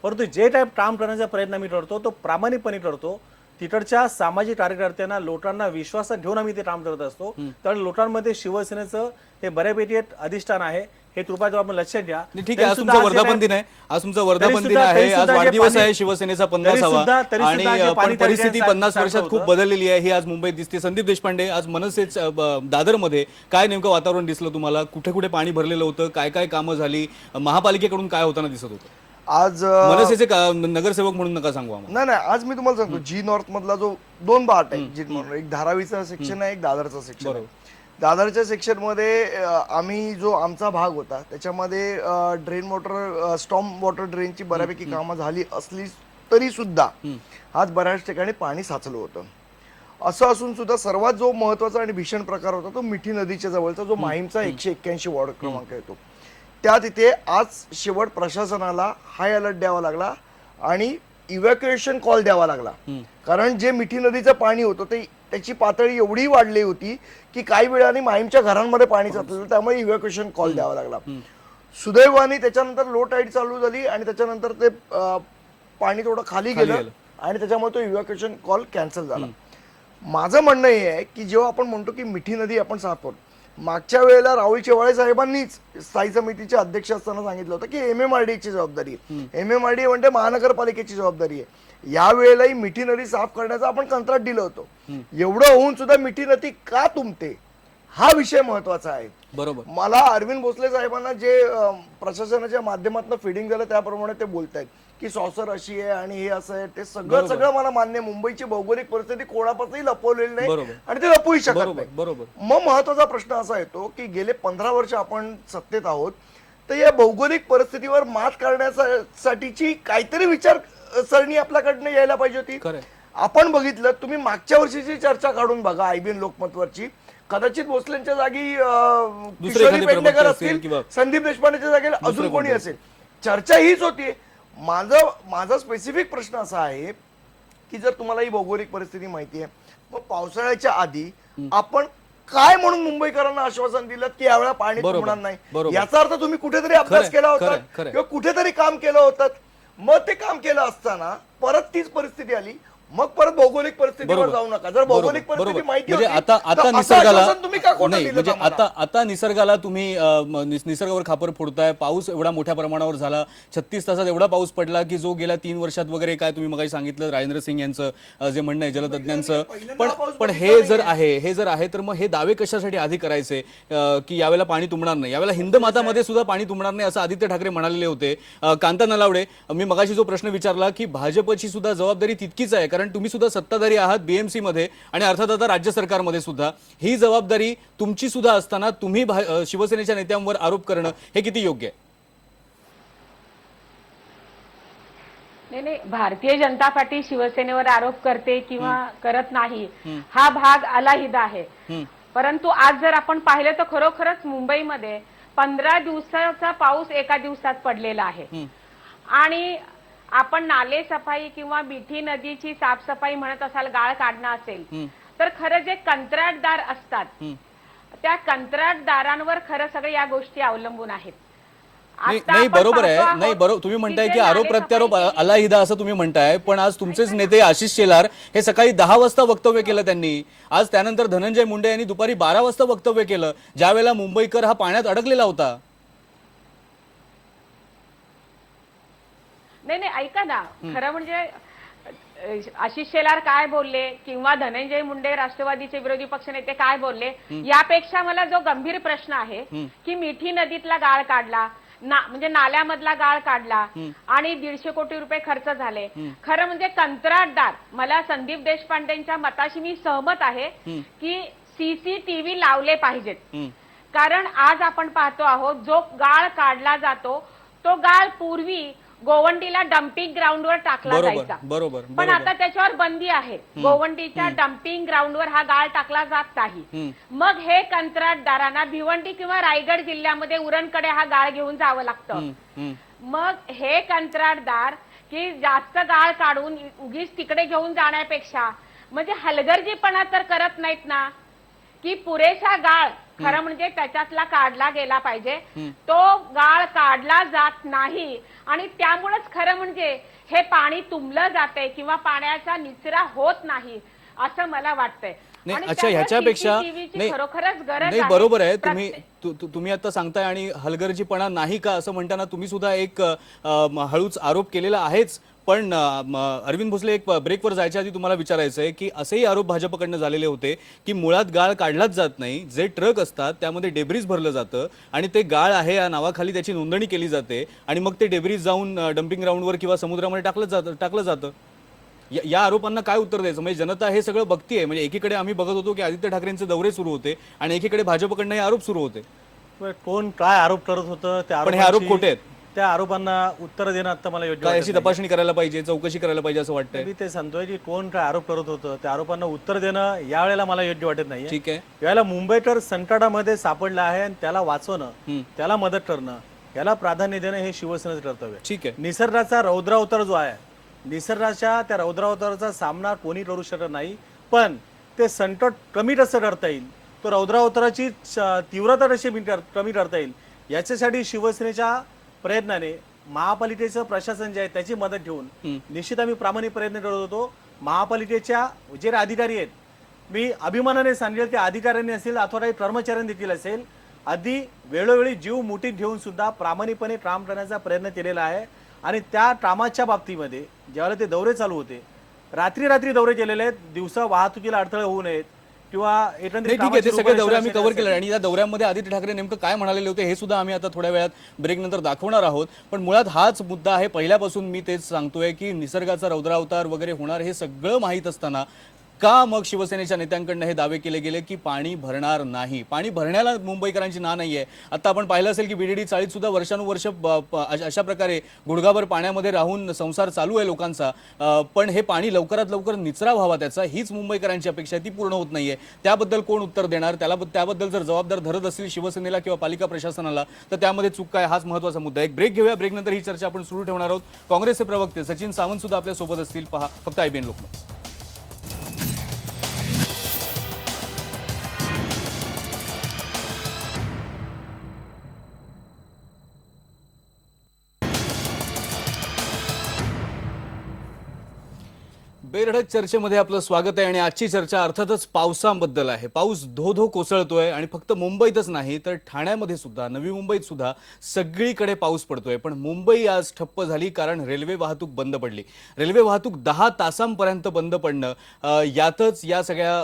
परंतु जे टाईप काम करण्याचा प्रयत्न आम्ही करतो तो प्रामाणिकपणे करतो. तिकडच्या सामाजिक कार्यकर्त्यांना लोकांना विश्वासात घेऊन आम्ही ते काम करत असतो. कारण लोकांमध्ये शिवसेनेचं हे बऱ्यापैकी एक अधिष्ठान आहे, हे कृपया आपण लक्षात घ्या. ठीक आहे. आज तुमचा वर्धापन दिन आहे, आज तुमचा वर्धापन दिन आहे, आज वाढदिवस आहे शिवसेनेचा 50वा, आणि पण परिस्थिती 50 वर्षात खूप बदललेली आहे ही आज मुंबईत दिसते. संदीप देशपांडे, आज मनसेच दादरमध्ये काय नेमकं वातावरण दिसलं तुम्हाला? कुठे कुठे पाणी भरलेलं होतं, काय काय कामं झाली, महापालिकेकडून काय होताना दिसत होतं? आज मनसेचे नगरसेवक म्हणून नका सांगू आम्हाला. नाही, आज मी तुम्हाला सांगतो, जी नॉर्थ मधला जो 2 पार्ट आहे, जी नॉर्थ, एक धारावीचा सेक्शन आहे, एक दादरचा सेक्शन आहे. दादरच्या सेक्शन मध्ये आम्ही जो आमचा भाग होता त्याच्यामध्ये ड्रेन वॉटर, स्टॉर्म वॉटर ड्रेनची बऱ्यापैकी कामं झाली असली तरी सुद्धा आज बऱ्याच ठिकाणी पाणी साचलं होतं. असं असून सुद्धा सर्वात जो महत्वाचा आणि भीषण प्रकार होता तो मिठी नदीच्या जवळचा जो माहीमचा 181 वॉर्ड क्रमांक येतो, त्या तिथे आज शेवट प्रशासनाला हाय अलर्ट द्यावा लागला आणि इव्हॅक्युएशन कॉल द्यावा लागला. कारण जे मिठी नदीचं पाणी होतं ते त्याची पातळी एवढी वाढली होती की काही वेळाने माहीमच्या घरांमध्ये पाणी साचलं, त्यामुळे इव्हॅक्युएशन कॉल द्यावा लागला. सुदैवाने त्याच्यानंतर लो टाईड चालू झाली आणि त्याच्यानंतर ते पाणी थोडं खाली गेलं आणि त्याच्यामुळे तो इव्हॅक्युएशन कॉल कॅन्सल झाला. माझं म्हणणं हे आहे की जेव्हा आपण म्हणतो की मिठी नदी आपण साफ करतो, मागच्या वेळेला राहुल शेवाळे साहेबांनीच स्थायी समितीचे अध्यक्ष असताना सांगितलं होतं की MMRDAची जबाबदारी आहे. MMRDA म्हणजे महानगरपालिकेची जबाबदारी आहे. यावेळेलाही मिठी नदी साफ करण्याचं आपण कंत्राट दिलं होतं. एवढं होऊन सुद्धा मिठी नदी का तुंबते हा विषय महत्वाचा आहे. बरोबर. मला अरविंद भोसले साहेबांना जे प्रशासनाच्या माध्यमातून फिडिंग झालं त्याप्रमाणे ते बोलतायत की सॉसर अशी आहे आणि हे असं आहे, ते सगळं मला मान्य. मुंबईची भौगोलिक परिस्थिती कोणापासूनही लपवलेली नाही आणि ते लपवू शकत नाही. बरोबर. मग महत्वाचा प्रश्न असा येतो की गेले 15 वर्ष आपण सत्तेत आहोत, तर या भौगोलिक परिस्थितीवर मात करण्यासाठीची काहीतरी विचारसरणी आपल्याकडनं यायला पाहिजे होती. आपण बघितलं, तुम्ही मागच्या वर्षीची चर्चा काढून बघा IBN लोकमतवरची, कदाचित भोसलेंच्या जागी किशोरी पेडणेकर असतील, संदीप देशपांडेच्या जागी अजून कोणी असेल, चर्चा हीच होती. माझा स्पेसिफिक प्रश्न असा आहे की जर तुम्हाला ही भौगोलिक परिस्थिती माहिती आहे, मग पावसाळ्याच्या आधी आपण काय म्हणून मुंबईकरांना आश्वासन दिलं की यावेळा पाणी तुंबणार नाही? याचा अर्थ तुम्ही कुठेतरी अभ्यास केला होता किंवा कुठेतरी काम केलं होतं. मग ते काम केलं असताना परत तीच परिस्थिती आली, मग परत भौगोलिक परिस्थितीवर जाऊ नका. जर भौगोलिक परिस्थिती माहिती होती आता निसर्गाला तुम्ही का खोटं दिलं? म्हणजे आता निसर्गाला तुम्ही निसर्गावर खापर फोडताय. पाऊस एवढा मोठ्या प्रमाणावर झाला, 36 तासात एवढा पाऊस पडला की जो गेल्या 3 वर्षात वगैरे काय तुम्ही मगाशी सांगितलं राजेंद्र सिंग यांचं जे म्हणणं आहे जलतज्ञांचं. पण हे जर आहे तर मग हे दावे कशासाठी आधी करायचे की यावेळेला पाणी तुंबणार नाही? यावेळेला हिंद मातामध्ये सुद्धा पाणी तुंबणार नाही असं आदित्य ठाकरे म्हणालेले होते. कांता नलावडे, मी मगाशी जो प्रश्न विचारला की भाजपची सुद्धा जबाबदारी तितकीच आहे, कारण तुम्ही सुद्धा सत्ताधारी आहात BMC मध्ये आणि अर्थात आता राज्य सरकारमध्ये सुद्धा. ही जबाबदारी तुमची सुद्धा असताना तुम्ही शिवसेनेच्या नेत्यांवर आरोप करणं हे किती योग्य आहे? नाही, भारतीय जनता पार्टी शिवसेनेवर आरोप करते किंवा करत नाही हा भाग अलाहिदा आहे. परंतु आज जर आपण पाहिलं तर खरोखरच मुंबईमध्ये 15 दिवसाचा पाऊस एका दिवसात पडलेला आहे. आणि आपण नाले सफाई किंवा मिठी नदीची साफसफाई म्हणत असाल, गाळ काढणं असेल, तर खरं जे कंत्राटदार असतात त्या कंत्राटदारांवर खरं सगळे या गोष्टी अवलंबून आहेत. नाही बरोबर आहे, नाही बरोबर तुम्ही म्हणताय की आरोप प्रत्यारोप अलाहिदा असं तुम्ही म्हणताय, पण आज तुमचेच नेते आशिष शेलार हे सकाळी 10 वाजता वक्तव्य केलं त्यांनी. आज त्यानंतर धनंजय मुंडे यांनी दुपारी 12 वाजता वक्तव्य केलं, ज्यावेळेला मुंबईकर हा पाण्यात अडकलेला होता. नाही ऐका ना, खरं म्हणजे आशिष शेलार काय बोलले किंवा धनंजय मुंडे राष्ट्रवादीचे विरोधी पक्षनेते काय बोलले, यापेक्षा मला जो गंभीर प्रश्न आहे की मिठी नदीतला गाळ काढला, म्हणजे नाल्यामधला गाळ काढला आणि 150 कोटी रुपये खर्च झाले. खरं म्हणजे कंत्राटदार, मला संदीप देशपांडेंच्या मताशी मी सहमत आहे की सीसीटीव्ही लावले पाहिजेत. कारण आज आपण पाहतो आहोत जो गाळ काढला जातो तो गाळ पूर्वी गोवंडीला डम्पिंग ग्राउंडवर टाकला जायचा, बरोबर, पण आता त्याच्यावर बंदी आहे. गोवंडीच्या डम्पिंग ग्राउंडवर हा गाळ टाकला जात नाही. मग हे कंत्राटदारांना भिवंडी किंवा रायगड जिल्ह्यामध्ये उरणकडे हा गाळ घेऊन जावं लागतं. मग हे कंत्राटदार की जास्त गाळ काढून उगीच तिकडे घेऊन जाण्यापेक्षा म्हणजे हलगर्जीपणा तर करत नाहीत ना, की पुरेसा गाळ खरं म्हणजे त्याच्यातला काढला गेला पाहिजे. तो गाळ काढला जात नाही आणि त्यामुळेच खरं म्हणजे हे पाणी तुंबलं जाते किंवा पाण्याचा निचरा होत नाही असं मला वाटतंय. नाही अच्छा, ह्याच्यापेक्षा खरोखरच गरज नाही बरोबर आहे. तुम्ही आता सांगताय आणि हलगर्जीपणा नाही का असं म्हणताना तुम्ही सुद्धा एक हळूच आरोप केलेला आहेच. पण अरविंद भोसले, एक ब्रेकवर जायच्या आधी तुम्हाला विचारायचं आहे की असेही आरोप भाजपकडनं झालेले होते की मुळात गाळ काढलाच जात नाही, जे ट्रक असतात त्यामध्ये डेब्रिज भरलं जातं आणि ते गाळ आहे या नावाखाली त्याची नोंदणी केली जाते आणि मग ते डेब्रिज जाऊन डम्पिंग ग्राउंडवर किंवा समुद्रामध्ये टाकलं जातं. या आरोपांना काय उत्तर द्यायचं? म्हणजे जनता हे सगळं बघतीये. म्हणजे एकीकडे आम्ही बघत होतो की आदित्य ठाकरेंचे दौरे सुरू होते आणि एकीकडे भाजपकडनं हे आरोप सुरू होते. कोण काय आरोप करत होतं पण हे आरोप खोटे आहेत. त्या आरोपांना उत्तर देणं आता मला योग्य याची तपासणी करायला पाहिजे, चौकशी करायला पाहिजे असं वाटतंय. मी ते सांगतोय की कोण काय आरोप करत होतं त्या आरोपांना उत्तर देणं यावेळेला मला योग्य वाटत नाही. ठीक आहे, यावेळेला मुंबईकर संकटामध्ये सापडला आहे आणि त्याला वाचवणं, त्याला मदत करणं, याला प्राधान्य देणं हे शिवसेनेचं कर्तव्य आहे. ठीक आहे. निसर्गाचा रौद्रावतार जो आहे, निसर्गाच्या त्या रौद्रावताराचा सामना कोणी करू शकत नाही, पण ते संकट कमी कसं करता येईल, तो रौद्रावताराची तीव्रता कशी कमी करता येईल, याच्यासाठी शिवसेनेच्या प्रयत्नाने महापालिकेचं प्रशासन जे आहे त्याची मदत घेऊन निश्चित आम्ही प्रामाणिक प्रयत्न करत होतो. महापालिकेच्या जे अधिकारी आहेत, मी अभिमानाने सांगेल त्या अधिकाऱ्यांनी असेल अथवा काही कर्मचाऱ्यांनी देखील असेल, आधी वेळोवेळी जीव मुठीत घेऊन सुद्धा प्रामाणिकपणे काम करण्याचा प्रयत्न केलेला आहे. आणि त्या कामाच्या बाबतीमध्ये ज्यावेळेला ते दौरे चालू होते, रात्री दौरे केलेले आहेत, दिवसा वाहतुकीला अडथळे होऊ नयेत किंवा एकंदरीत ठीक आहे. ते सगळे दौरे आम्ही कव्हर केले आणि या दौऱ्यामध्ये आदित्य ठाकरे नेमकं काय म्हणालेले होते हे सुद्धा आम्ही आता थोड्या वेळात ब्रेक नंतर दाखवणार आहोत. पण मुळात हाच मुद्दा आहे. पहिल्यापासून मी तेच सांगतोय की निसर्गाचा रौद्रावतार वगैरे होणार हे सगळं माहीत असताना का मग शिवसेनेच्या नेत्यांकडनं हे दावे केले गेले की पाणी भरणार नाही? पाणी भरण्याला मुंबईकरांची ना नाहीये. आता आपण पाहिलं असेल की बीडीडी चाळीत सुद्धा वर्षानुवर्ष अशा प्रकारे गुडघाभर पाण्यामध्ये राहून संसार चालू आहे लोकांचा. पण हे पाणी लवकरात लवकर निचरा व्हावा त्याचा, हीच मुंबईकरांची अपेक्षा आहे, ती पूर्ण होत नाहीये. त्याबद्दल कोण उत्तर देणार? त्याबद्दल जर जबाबदार धरत असतील शिवसेनेला किंवा पालिका प्रशासनाला तर त्यामध्ये चूक काय, हाच महत्त्वाचा मुद्दा. एक ब्रेक घेऊया, ब्रेक नंतर ही चर्चा आपण सुरू ठेवणार आहोत. काँग्रेसचे प्रवक्ते सचिन सावंत सुद्धा आपल्या सोबत असतील. पहा फक्त IBN लोकमत. बेधडक चर्चेमध्ये आपलं स्वागत आहे आणि आजची चर्चा अर्थातच पावसाबद्दल आहे. पाऊस धो कोसळतोय आणि फक्त मुंबईतच नाही तर ठाण्यामध्ये सुद्धा, नवी मुंबईत सुद्धा सगळीकडे पाऊस पडतोय. पण मुंबई आज ठप्प झाली कारण रेल्वे वाहतूक बंद पडली. रेल्वे वाहतूक 10 तासांपर्यंत बंद पडणं, यातच या सगळ्या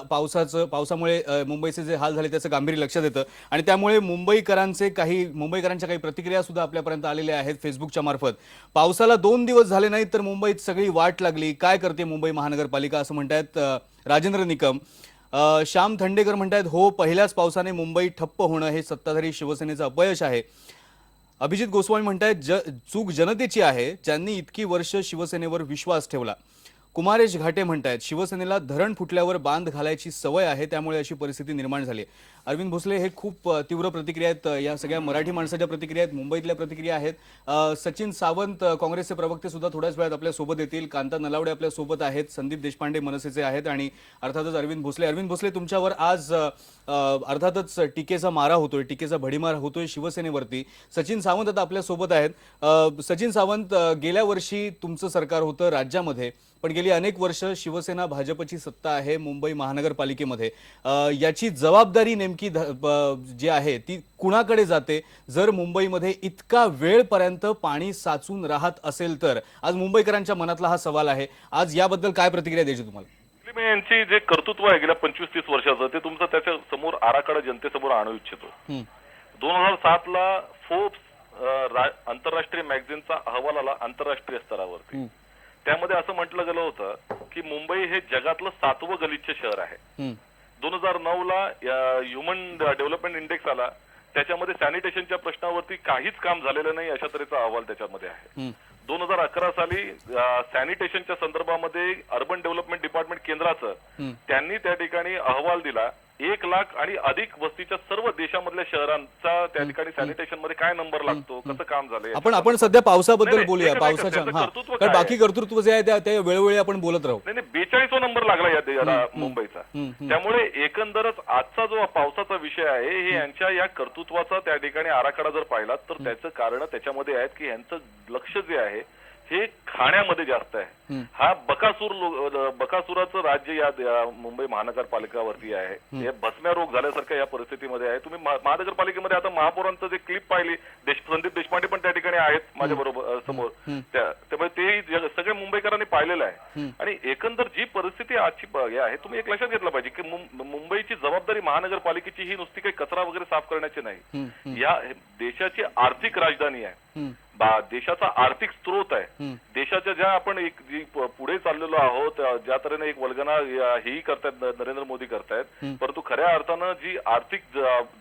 पावसामुळे मुंबईचे जे हाल झाले त्याचं गांभीर्य लक्षात येतं. आणि त्यामुळे मुंबईकरांच्या काही प्रतिक्रिया सुद्धा आपल्यापर्यंत आलेल्या आहेत फेसबुकच्या मार्फत. पावसाला 2 दिवस झाले नाहीत तर मुंबईत सगळी वाट लागली, काय करते मुंबई महानगरपालिका असं म्हणतायत राजेंद्र निकम. श्याम थंडेकर म्हणतायत हो, पहिल्याच पावसाने मुंबई ठप्प होणं हे सत्ताधारी शिवसेनेचं अपयश आहे. अभिजित गोस्वामी म्हणतायत चूक जनतेची आहे, ज्यांनी इतकी वर्ष शिवसेनेवर विश्वास ठेवला. कुमारेश घाटे म्हणतायत शिवसेनेला धरण फुटल्यावर बांध घालायची सवय आहे, त्यामुळे अशी परिस्थिती निर्माण झाली आहे. अरविंद भोसले, हे खूप तीव्र प्रतिक्रिया आहेत. या सगळ्या मराठी माणसाच्या प्रतिक्रिया आहेत, मुंबईतल्या प्रतिक्रिया आहेत. सचिन सावंत काँग्रेसचे प्रवक्ते सुद्धा थोड्याच वेळात आपल्या सोबत येतील. कांता नलावडे आपल्या सोबत आहेत, संदीप देशपांडे मनसेचे आहेत आणि अर्थातच अरविंद भोसले. अरविंद भोसले, तुमच्यावर आज अर्थातच टीकेचा मारा होतोय, टीकेचा भडीमार होतोय शिवसेनेवरती. सचिन सावंत आता आपल्या सोबत आहेत. सचिन सावंत, गेल्या वर्षी तुमचं सरकार होतं राज्यामध्ये, पण गेली अनेक वर्ष शिवसेना भाजपची सत्ता आहे मुंबई महानगरपालिकेमध्ये. याची जबाबदारी नेमकी जी आहे ती कुणाकडे जाते जर मुंबईमध्ये इतका वेळपर्यंत पाणी साचून राहत असेल तर? आज मुंबईकरांच्या मनातला हा सवाल आहे. आज याबद्दल काय प्रतिक्रिया द्यायची तुम्हाला? यांची जे कर्तृत्व आहे गेल्या 25-30 वर्षाचं, ते तुमचं त्याच्या समोर आराखडा जनतेसमोर आणू इच्छितो. 2007 ला फोर्ब्स आंतरराष्ट्रीय मॅगझिनचा अहवाल आला आंतरराष्ट्रीय स्तरावरती. त्यामध्ये असं म्हटलं गेलं होतं की मुंबई हे जगातलं 7वं गलिच्छ शहर आहे. 2009 ला ह्युमन डेव्हलपमेंट इंडेक्स आला, त्याच्यामध्ये सॅनिटेशनच्या प्रश्नावरती काहीच काम झालेलं नाही अशा तऱ्हेचा अहवाल त्याच्यामध्ये आहे. 2011 साली सॅनिटेशनच्या संदर्भामध्ये अर्बन डेव्हलपमेंट डिपार्टमेंट केंद्राचं त्यांनी त्या ठिकाणी अहवाल दिला. 1 लाख आणि अधिक वस्तीच्या सर्व देशामधल्या शहरांचा त्या ठिकाणी सॅनिटेशन मध्ये काय नंबर लागतो, कसं काम झालंय. आपण सध्या पावसाबद्दल बोलूया. पावसाच्या कारण बाकी कर्तृत्व जे आहे त्या वेळोवेळी आपण बोलत राहू. नाही, 42वा नंबर लागला या मुंबईचा. त्यामुळे एकंदरच आजचा जो पावसाचा विषय आहे हे यांच्या या कर्तृत्वाचा त्या ठिकाणी आराखडा जर पाहिला तर त्याचं कारण त्याच्यामध्ये आहेत की यांचं लक्ष जे आहे हे खाण्यामध्ये जास्त आहे. हा बकासुराचं राज्य या मुंबई महानगरपालिकावरती आहे. हे भस्म्या रोग झाल्यासारखं या परिस्थितीमध्ये आहे. तुम्ही महानगरपालिकेमध्ये आता महापौरांचं जे क्लिप पाहिली, संदीप देशपांडे पण त्या ठिकाणी आहेत माझ्या बरोबर समोर, त्यामुळे ते सगळे मुंबईकरांनी पाहिलेलं आहे. आणि एकंदर जी परिस्थिती आजची आहे, तुम्ही एक लक्षात घेतलं पाहिजे की मुंबईची जबाबदारी महानगरपालिकेची ही नुसती काही कचरा वगैरे साफ करण्याची नाही. या देशाची आर्थिक राजधानी आहे, देशाचा आर्थिक स्रोत आहे. देशाच्या ज्या आपण एक जी पुढे चाललेलो आहोत, ज्या तऱ्हेने एक वल्गना हेही करतायत नरेंद्र मोदी करतायत, परंतु खऱ्या अर्थानं जी आर्थिक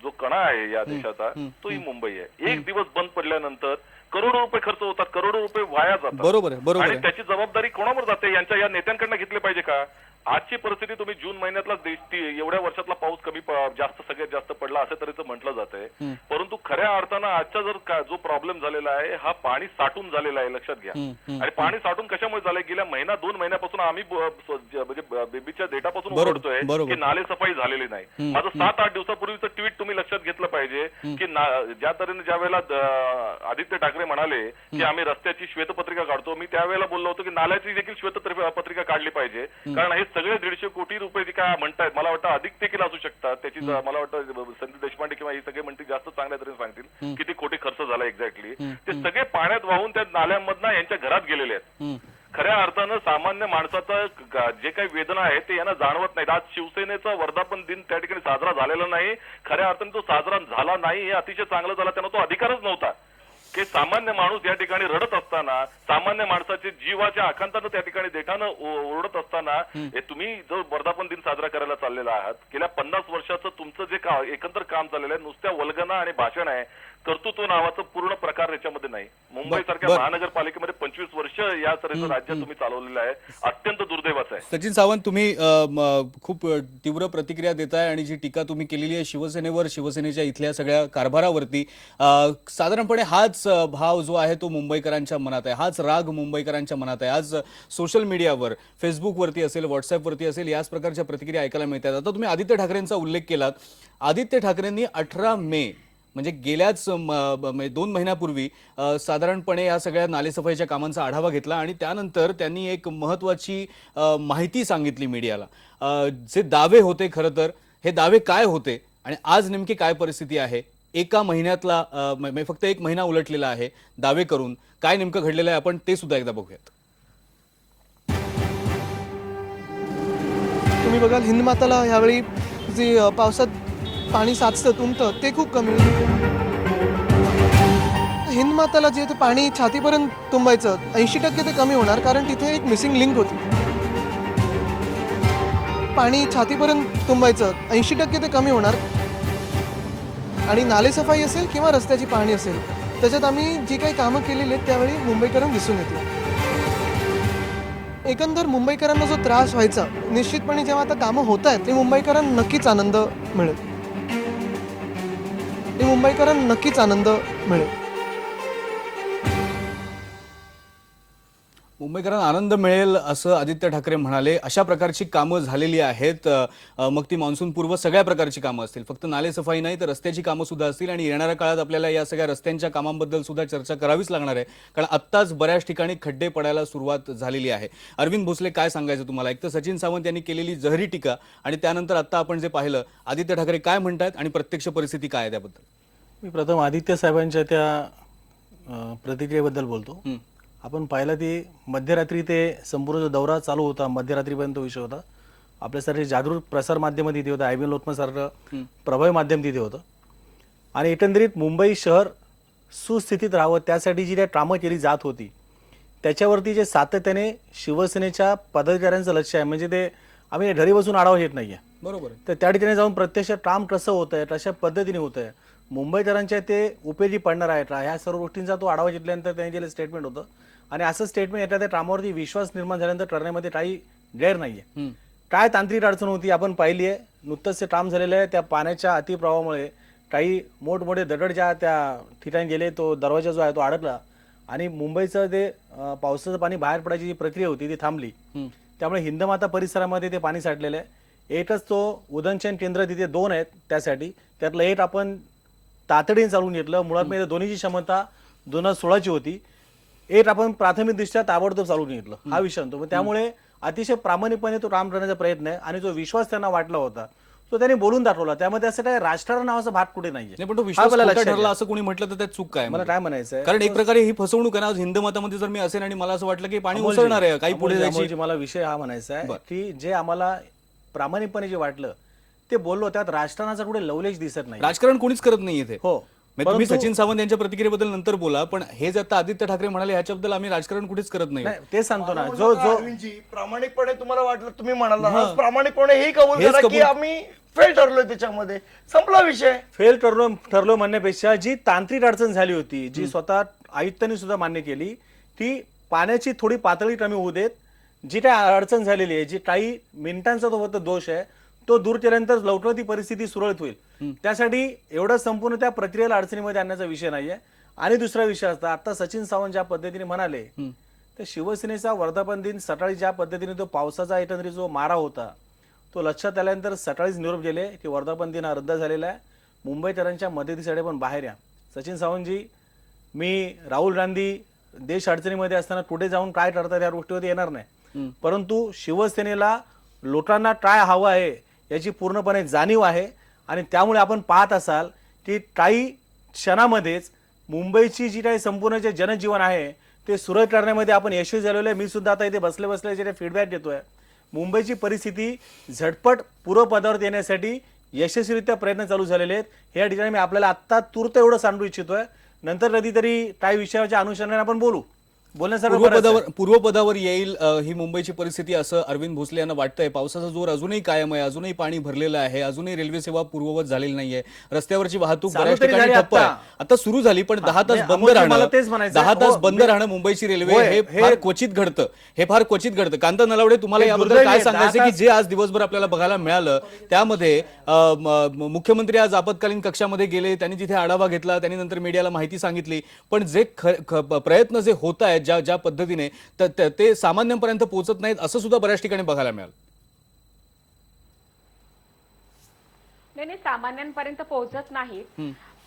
जो कणा आहे या देशाचा तो ही मुंबई आहे. एक दिवस बंद पडल्यानंतर करोडो रुपये खर्च होतात, करोडो रुपये वाया जातात. बरोबर. आणि त्याची जबाबदारी कोणावर जाते? यांच्या या नेत्यांकडनं घेतली पाहिजे का? आजची परिस्थिती तुम्ही जून महिन्यातला एवढ्या वर्षातला पाऊस कमी जास्त सगळ्यात जास्त पडला असं तऱ्हेचं म्हटलं जातंय, परंतु खऱ्या अर्थानं आजचा जर जो प्रॉब्लेम झालेला आहे हा पाणी साठून झालेला आहे, लक्षात घ्या. आणि पाणी साठून कशामुळे झालंय? गेल्या 1-2 महिन्यापासून आम्ही म्हणजे बेबीच्या डेटापासून ओरडतोय की नाले सफाई झालेली नाही. माझं 7-8 दिवसापूर्वीचं ट्विट तुम्ही लक्षात घेतलं पाहिजे की ज्या तऱ्हेने ज्या वेळेला आदित्य ठाकरे म्हणाले की आम्ही रस्त्याची श्वेतपत्रिका काढतो, मी त्यावेळेला बोललो होतो की नाल्याची देखील श्वेतपत्रिका काढली पाहिजे. कारण हे सगळे 150 कोटी रुपये जे काय म्हणतायत, मला वाटतं अधिक देखील असू शकतात. त्याची मला वाटतं संदीप देशपांडे किंवा हे सगळे म्हणतील जास्त चांगल्या तऱ्हेने सांगतील किती कोटी खर्च झाला एक्झॅक्टली. ते सगळे पाण्यात वाहून त्या नाल्यांमधनं यांच्या घरात गेलेले आहेत. खऱ्या अर्थानं सामान्य माणसाचं जे काही वेदना आहे ते यांना जाणवत नाहीत. आज शिवसेनेचा वर्धापन दिन त्या ठिकाणी साजरा झालेला नाही. खऱ्या अर्थाने तो साजरा झाला नाही हे अतिशय चांगलं झालं. त्यांना तो अधिकारच नव्हता की सामान्य माणूस या ठिकाणी रडत असताना, सामान्य माणसाचे जीवाच्या आकांतानं त्या ठिकाणी देठानं ओरडत असताना तुम्ही जो वर्धापन दिन साजरा करायला चाललेला आहात, गेल्या 50 वर्षाचं तुमचं जे एकंदर काम चाललेलं आहे नुसत्या वल्गना आणि भाषण आहे, कर्तृत्व नावाचं पूर्ण प्रकार याच्यामध्ये नाही. मुंबई सारख्या महानगरपालिकेमध्ये 25 वर्ष या तऱ्हेचं राज्य तुम्ही चालवलेलं आहे, अत्यंत दुर्दैवाचं आहे. सचिन सावंत, तुम्ही खूप तीव्र प्रतिक्रिया देताय आणि जी टीका तुम्ही केलेली आहे शिवसेनेवर, शिवसेनेच्या इथल्या सगळ्या कारभारावरती, साधारणपणे हाच भाव जो आहे तो मुंबईकरांच्या मनात आहे, हाच राग मुंबईकरांच्या मनात आहे. आज सोशल मीडियावर, फेसबुकवरती असेल, व्हॉट्सअपवरती असेल, याच प्रकारच्या प्रतिक्रिया ऐकायला मिळतात. आता तुम्ही आदित्य ठाकरेंचा उल्लेख केलात. आदित्य ठाकरेंनी 18 मे म्हणजे गेल्याच 2 महिन्यापूर्वी साधारणपणे या सगळ्या नालेसफाईच्या कामांचा आढावा घेतला आणि त्यानंतर त्यांनी एक महत्त्वाची माहिती सांगितली मीडियाला. जे दावे होते, खरं तर हे दावे काय होते आणि आज नेमकी काय परिस्थिती आहे? एका महिन्यातला फक्त 1 महिना उलटलेला आहे दावे करून, काय नेमकं घडलेलं आहे आपण ते सुद्धा एकदा बघूयात. तुम्ही बघाल हिंदमाताला ह्यावेळी जे पावसात पाणी साचतं, तुंबतं, ते खूप कमी. हिंदमाताला जे ते पाणी छातीपर्यंत तुंबायचं 80% ते कमी होणार, कारण तिथे एक मिसिंग लिंक होती. पाणी छातीपर्यंत तुंबायचं 80% ते कमी होणार. आणि नालेसफाई असेल किंवा रस्त्याची पाहणी असेल, त्याच्यात आम्ही जी काही कामं केलेली आहेत त्यावेळी मुंबईकरांना दिसून येते. एकंदर मुंबईकरांना जो त्रास व्हायचा निश्चितपणे जेव्हा आता कामं होत आहेत ते मुंबईकरांना नक्कीच आनंद मिळेल. ते मुंबईकरांना नक्कीच आनंद मिळेल. मुंबईकरांना आनंद मिळेल असं आदित्य ठाकरे म्हणाले. अशा प्रकारची कामं झालेली आहेत, मग ती मान्सूनपूर्व सगळ्या प्रकारची कामं असतील, फक्त नालेसफाई नाही तर रस्त्याची कामं सुद्धा असतील. आणि येणाऱ्या काळात आपल्याला या सगळ्या रस्त्यांच्या कामांबद्दल सुद्धा चर्चा करावीच लागणार आहे, कारण आत्ताच बऱ्याच ठिकाणी खड्डे पडायला सुरुवात झालेली आहे. अरविंद भोसले, काय सांगायचं तुम्हाला? एक तर सचिन सावंत यांनी केलेली जहरी टीका आणि त्यानंतर आता आपण जे पाहिलं, आदित्य ठाकरे काय म्हणतात आणि प्रत्यक्ष परिस्थिती काय आहे त्याबद्दल. मी प्रथम आदित्य साहेबांच्या त्या प्रतिक्रियेबद्दल बोलतो. आपण पाहिलं ती मध्यरात्री ते संपूर्ण जो दौरा चालू होता, मध्यरात्रीपर्यंत विषय होता. आपल्यासाठी जागरूक प्रसार माध्यम तिथे होतं, IBN लोकमतसारखं प्रभावी माध्यम तिथे होतं. आणि एकंदरीत मुंबई शहर सुस्थितीत राहावं त्यासाठी जी काही कामं केली जात होती त्याच्यावरती जे सातत्याने शिवसेनेच्या पदाधिकाऱ्यांचं लक्ष आहे, म्हणजे ते आम्ही घरी बसून आढावा घेत नाहीये, बरोबर. तर त्या ठिकाणी जाऊन प्रत्यक्ष काम कसं होत आहे, कशा पद्धतीने होत आहे, मुंबईकरांच्या ते उपयोगी पडणार आहे का, ह्या सर्व गोष्टींचा तो आढावा घेतल्यानंतर त्यांनी दिलेलं स्टेटमेंट होतं. आणि असं स्टेटमेंट येतात त्या कामावरती विश्वास निर्माण झाल्यानंतर करण्यामध्ये काही गैर नाहीये. काय तांत्रिक अडचण होती आपण पाहिली आहे. नुकतंच ते काम झालेलं आहे. त्या पाण्याच्या अतिप्रवाहामुळे काही मोठमोठे दगड ज्या त्या ठिकाणी गेले, तो दरवाजा जो आहे तो अडकला आणि मुंबईचं ते पावसाचं पाणी बाहेर पडायची जी प्रक्रिया होती ती थांबली. त्यामुळे हिंदमाता परिसरामध्ये ते पाणी साठलेलं आहे. एकच तो उदंचन केंद्र तिथे 2 आहेत त्यासाठी, त्यातलं एक आपण तातडीने चालवून घेतलं. मुळात म्हणजे दोन्हीची क्षमता 2016ची होती. एक आपण प्राथमिकदृष्ट्या ताबडतोब चालवून घेतलं, हा विषय होतो. त्यामुळे अतिशय प्रामाणिकपणे तो काम करण्याचा प्रयत्न आहे आणि जो विश्वास त्यांना वाटला होता तो त्यांनी बोलून दाखवला. त्यामध्ये असं काय राजकारण नावाचा भाग कुठे नाहीये. पण तो विश्वास खोटा ठरला असं कोणी म्हटलं तर त्यात चूक काय? मला काय म्हणायचं आहे, कारण एक प्रकारे ही फसवणूक आहे ना. आज हिंदमातामध्ये जर मी असेल आणि मला असं वाटलं की पाणी उसळणार आहे, काही पुढे जायची, मला विषय हा म्हणायचा आहे की जे आम्हाला प्रामाणिकपणे जे वाटलं ते बोललो, त्यात राजकारणाचा कुठे लवलेश दिसत नाही. राजकारण कोणीच करत नाही इथे. हो, तुम्ही सचिन सावंत यांच्या प्रतिक्रियेबद्दल नंतर बोला, पण हे जे आता आदित्य ठाकरे म्हणाले ह्याच्याबद्दल आम्ही राजकारण कुठेच करत नाही. ते सांगतो ना, जो प्रामाणिकपणे तुम्हाला वाटलं, तुम्ही म्हणाला प्रामाणिकपणे हे कबूल करा की आम्ही फेल ठरलोय, त्याच्यामध्ये संपला विषय. फेल ठरलो म्हणण्यापेक्षा जी तांत्रिक अडचण झाली होती, जी स्वतः आयुक्तांनी सुद्धा मान्य केली, ती पाण्याची थोडी पातळी कमी होऊ देत. जी काही अडचण झालेली आहे, जी काही मिनिटांचा तो फक्त दोष आहे, तो दूर केल्यानंतर लवकर ती परिस्थिती सुरळीत होईल. त्यासाठी एवढं संपूर्ण त्या प्रक्रियेला अडचणीमध्ये आणण्याचा विषय नाहीये. आणि दुसरा विषय असता, आता सचिन सावंत ज्या पद्धतीने म्हणाले, तर शिवसेनेचा वर्धापन दिन सकाळी ज्या पद्धतीने तो पावसाचा एकंदरीत जो मारा होता तो लक्षात आल्यानंतर सकाळीच निरोप गेले की वर्धापन दिन हा रद्द झालेला आहे, मुंबईकरांच्या मदतीसाठी पण बाहेर या. सचिन सावंतजी, मी राहुल गांधी देश अडचणीमध्ये असताना कुठे जाऊन काय करतात या गोष्टीवरती येणार नाही, परंतु शिवसेनेला लोकांना काय हवं आहे याची पूर्णपणे जाणीव आहे. आणि त्यामुळे आपण पाहत असाल की काही क्षणामध्येच मुंबईची जी काही संपूर्ण जे जनजीवन आहे ते सुरळीत करण्यामध्ये आपण यशस्वी झालेलो आहे. मी सुद्धा आता इथे बसले बसले जे फीडबॅक देतोय, मुंबईची परिस्थिती झटपट पूर्वपदावर येण्यासाठी यशस्वीरित्या प्रयत्न चालू झालेले आहेत. या ठिकाणी मी आपल्याला आत्ता तूर्त एवढं सांगू इच्छितोय, नंतर कधीतरी काही विषयाच्या अनुषंगाने आपण बोलू. पूर्वपदावर येईल ही मुंबईची परिस्थिती असं अरविंद भोसले यांना वाटतंय. पावसाचा जोर अजूनही कायम आहे, अजूनही पाणी भरलेलं आहे, अजूनही रेल्वे सेवा पूर्ववत झालेली नाहीये, रस्त्यावरची वाहतूक बऱ्याच ठिकाणी ठप्प आहे. आता सुरू झाली, पण 10 तास बंद राहणं, 10 तास बंद राहणं मुंबईची रेल्वे हे फार क्वचित घडतं, हे फार क्वचित घडतं. कांता नलावडे, तुम्हाला याबद्दल काय सांगायचं की जे आज दिवसभर आपल्याला बघायला मिळालं त्यामध्ये मुख्यमंत्री आज आपत्कालीन कक्षामध्ये गेले, त्यांनी तिथे आढावा घेतला, त्यांनी नंतर मीडियाला माहिती सांगितली, पण जे प्रयत्न जे होत आहेत ज्या पद्धतीने ते सामान्यांपर्यंत पोहोचत नाहीत असं सुद्धा बऱ्याच ठिकाणी बघायला मिळालं. नाही, सामान्यांपर्यंत पोहोचत नाही,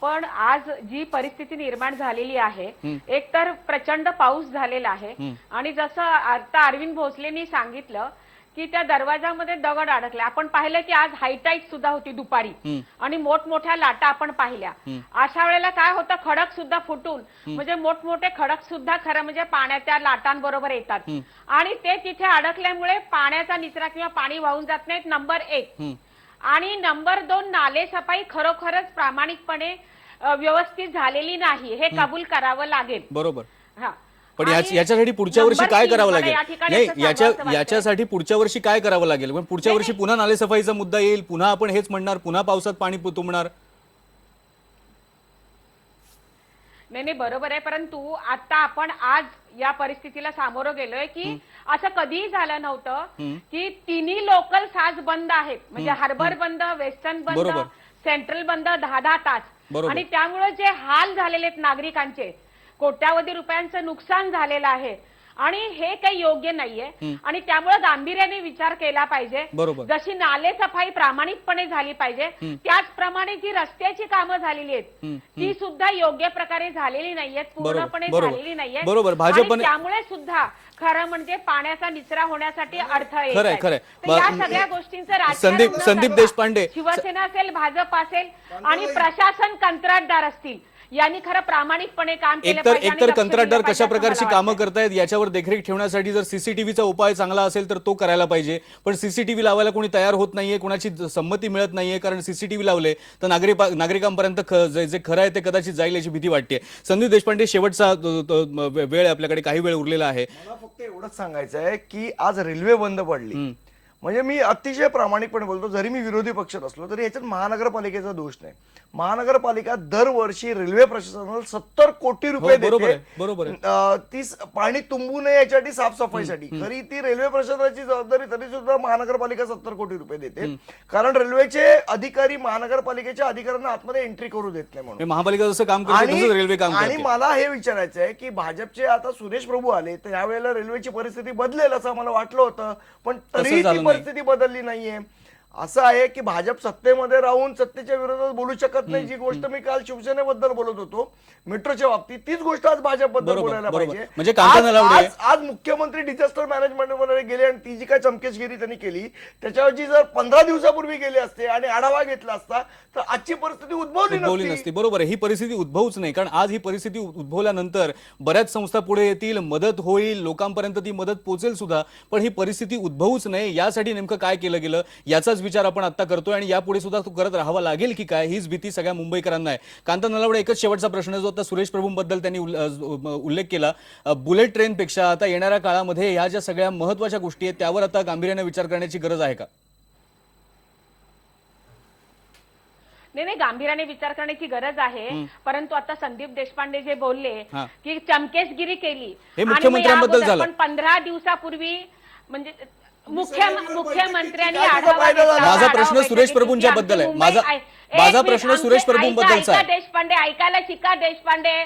पण आज जी परिस्थिती निर्माण झालेली आहे, एक तर प्रचंड पाऊस झालेला आहे आणि जसं आता अरविंद भोसलेंनी सांगितलं की त्या दरवाजामध्ये दगड अडकले. आपण पाहिलं की आज हायटाईट सुद्धा होती दुपारी आणि मोठमोठ्या लाटा आपण पाहिल्या. अशा वेळेला काय होतं, खडक सुद्धा फुटून, म्हणजे मोठमोठे खडक सुद्धा खरं म्हणजे पाण्याच्या लाटांबरोबर येतात आणि ते तिथे अडकल्यामुळे पाण्याचा निचरा किंवा पाणी वाहून जात नाहीत, नंबर 1. आणि नंबर 2, नाले सफाई खरोखरच प्रामाणिकपणे व्यवस्थित झालेली नाही, हे कबूल करावं लागेल. बरोबर. हा, पण याच्यासाठी पुढच्या वर्षी काय करावं लागेल? नाही, याच्यासाठी पुढच्या वर्षी काय करावं लागेल? पण पुढच्या वर्षी पुन्हा नालेसफाईचा मुद्दा येईल, पुन्हा आपण हेच म्हणणार, पुन्हा पावसात पाणी तुंबणार. नाही बरोबर आहे, परंतु आता आपण आज या परिस्थितीला सामोरं गेलोय की असं कधीही झालं नव्हतं की तिन्ही लोकल आज बंद आहेत, म्हणजे हार्बर बंद, वेस्टर्न बंद, बरोबर. सेंट्रल बंद 10-10 तास. बरोबर. आणि त्यामुळे जे हाल झालेले आहेत नागरिकांचे, कोट्यावधी रुपयांचं नुकसान झालेलं आहे आणि हे काही योग्य नाहीये आणि त्यामुळे गांभीर्याने विचार केला पाहिजे. बरोबर. जशी नाले सफाई प्रामाणिकपणे झाली पाहिजे त्याचप्रमाणे जी रस्त्याची कामं झालेली आहेत ती सुद्धा योग्य प्रकारे झालेली नाहीयेत, पूर्णपणे बरोबर. झालेली नाहीये. बरोबर. भाजपने- त्यामुळे सुद्धा खरं म्हणजे पाण्याचा निचरा होण्यासाठी अडथळे येत खरंय, आहेत. खरंय. तर या सगळ्या गोष्टींचं संदीप राजकारण न देशपांडे. करता शिवसेना असेल, भाजप असेल आणि प्रशासन कंत्राटदार असतील यांनी खरं प्रामाणिकपणे काम केलं एकतर पाहिजे आणि एकतर लक्ष कंत्राटदार दिलं पाहिजे कशा असं प्रकारची मला कामं वाटतं. करतायत याच्यावर देखरेख ठेवण्यासाठी जर सीसीटीव्हीचा उपाय चांगला असेल तर तो करायला पाहिजे. पण सीसीटीव्ही लावायला कोणी तयार होत नाहीये, कोणाची संमती मिळत नाहीये, कारण सीसीटीव्ही लावले तर नागरिकांपर्यंत जे खरं आहे ते कदाचित जाईल याची भीती वाटते. संदीप देशपांडे, शेवटचा वेळ आपल्याकडे काही वेळ उरलेला आहे. मला फक्त एवढंच सांगायचं आहे की आज रेल्वे बंद पडली, म्हणजे मी अतिशय प्रामाणिकपणे बोलतो, जरी मी विरोधी पक्षात असलो तरी याच्यात महानगरपालिकेचा दोष नाही. महानगरपालिका दरवर्षी रेल्वे प्रशासनाला 70 कोटी रुपये बरोबर आहे, देते, बरोबर आहे. ती पाणी तुंबू नये याच्यासाठी साफसफाईसाठी. तरी ती रेल्वे प्रशासनाची जबाबदारी, तरी सुद्धा महानगरपालिका 70 कोटी रुपये देते, कारण रेल्वेचे अधिकारी महानगरपालिकेच्या अधिकाऱ्यांना आतमध्ये एंट्री करू देत नाही म्हणून. महापालिका जसं काम करते तसंच रेल्वे काम आणि करते. मला हे विचारायचं आहे की भाजपचे आता सुरेश प्रभू आले तर यावेळेला रेल्वेची परिस्थिती बदलेल असं मला वाटलं होतं, पण तरीही झालं ती नाही. परिस्थिती बदलली नाहीये. असं आहे की भाजप सत्तेमध्ये राहून सत्तेच्या विरोधात बोलू शकत नाही. जी गोष्ट मी काल शिवसेनेबद्दल बोलत होतो मेट्रोच्या बाबतीत, तीच गोष्ट आज भाजपबद्दल बरोबर, बोलायला बरोबर. पाहिजे. म्हणजे कांता नलावडे- आज मुख्यमंत्री डिझास्टर मॅनेजमेंट मध्ये गेले आणि ती जी काय चमकेशगिरी त्यांनी केली त्याच्यावरची जर 15 दिवसापूर्वी गेले असते आणि आढावा घेतला असता तर आजची परिस्थिती उद्भवली उद्भवली नसती. बरोबर आहे, ही परिस्थिती उद्भवूच नाही, कारण आज ही परिस्थिती उद्भवल्यानंतर बऱ्याच संस्था पुढे येतील, मदत होईल, लोकांपर्यंत ती मदत पोहोचेल सुद्धा, पण ही परिस्थिती उद्भवूच नाही यासाठी नेमकं काय केलं गेलं याचाच विचार आपण आता करतोय आणि यापुढे सुद्धा तो करत राहावा लागेल की काय, हीच भीती सगळ्या मुंबईकरांना आहे. कांता नलावडे, एकच शेवटचा प्रश्न जो आता सुरेश प्रभूंबद्दल त्यांनी उल्लेख केला, बुलेट ट्रेनपेक्षा आता येणाऱ्या काळामध्ये ह्या ज्या सगळ्या महत्वाच्या गोष्टी आहेत त्यावर आता गांभीर्याने विचार करण्याची गरज आहे का? नाही, गांभीर्याने विचार करण्याची गरज आहे, परंतु आता संदीप देशपांडे जे बोलले की चमकेशगिरी केली हे मुख्यमंत्र्यांबद्दल झालं. पण 15 दिवसापूर्वी म्हणजे मुख्यमंत्र्यांनी आढावा माझा प्रश्न सुरेश प्रभूंच्या बद्दल आहे. माझा प्रश्न सुरेश प्रभूंबद्दलचा आहे. देशपांडे ऐकायला शिका. देशपांडे,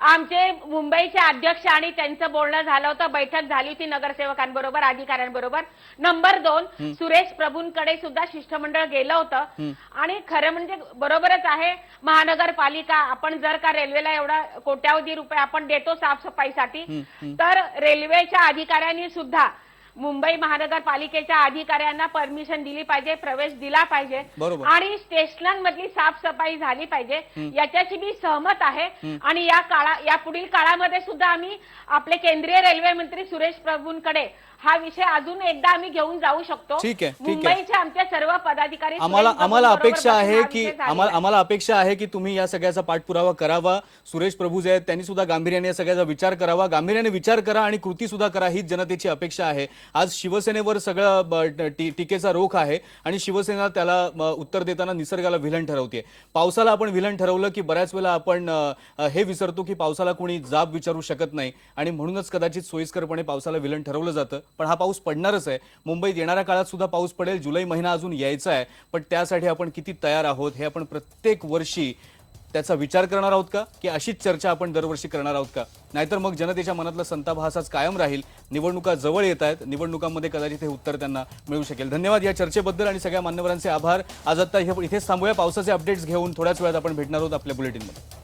आमचे मुंबईचे अध्यक्ष आणि त्यांचं बोलणं झालं होतं, बैठक झाली होती नगरसेवकांबरोबर, अधिकाऱ्यांबरोबर. नंबर 2, सुरेश प्रभूंकडे सुद्धा शिष्टमंडळ गेलं होतं आणि खरं म्हणजे बरोबरच आहे, महानगरपालिका आपण जर का रेल्वेला एवढा कोट्यावधी रुपये आपण देतो साफसफाईसाठी, तर रेल्वेच्या अधिकाऱ्यांनी सुद्धा मुंबई महानगरपालिकेच्या अधिकाऱ्यांना परमिशन दिली पाहिजे, प्रवेश दिला पाहिजे आणि स्टेशनांमधली साफसफाई झाली पाहिजे, याच्याशी मी सहमत आहे. आणि या पुढील काळामध्ये सुद्धा आम्ही आपले केंद्रीय रेल्वे मंत्री सुरेश प्रभूंकडे हा विषय अजून एकदा आम्ही घेऊन जाऊ शकतो. मुंबईचे आमचे सर्व पदाधिकारी आम्हाला अपेक्षा आहे की तुम्ही या सगळ्याचा पाठपुरावा करावा. सुरेश प्रभू जे आहेत त्यांनी सुद्धा गांभीर्याने या सगळ्याचा विचार करावा, गांभीर्याने विचार करा आणि कृती सुद्धा करा, हीच जनतेची अपेक्षा आहे. आज शिवसेनेवर सगळं टीकेचा रोख आहे आणि शिवसेना त्याला उत्तर देताना निसर्गाला व्हिलन ठरवते. पावसाला आपण व्हिलन ठरवलं की बऱ्याच वेळेला आपण हे विसरतो की पावसाला कोणी जाब विचारू शकत नाही आणि म्हणूनच कदाचित सोयीस्करपणे पावसाला व्हिलन ठरवलं जातं. पण हा पाऊस पडणारच आहे. मुंबईत येणाऱ्या काळात सुद्धा पाऊस पडेल. जुलै महिना अजून यायचा आहे, पण त्यासाठी आपण किती तयार आहोत हे आपण प्रत्येक वर्षी त्याचा विचार करणार आहोत का, की अशीच चर्चा आपण दरवर्षी करणार आहोत का? नाहीतर मग जनतेच्या मनातला संताप हाच कायम राहील. निवडणुका जवळ येत आहेत, निवडणुकांमध्ये कदाचित हे उत्तर त्यांना मिळू शकेल. धन्यवाद या चर्चेबद्दल आणि सगळ्या मान्यवरांचे आभार. आज आता इथेच थांबूया. पावसाचे अपडेट्स घेऊन थोड्याच वेळात आपण भेटणार आहोत आपल्या बुलेटिनमध्ये.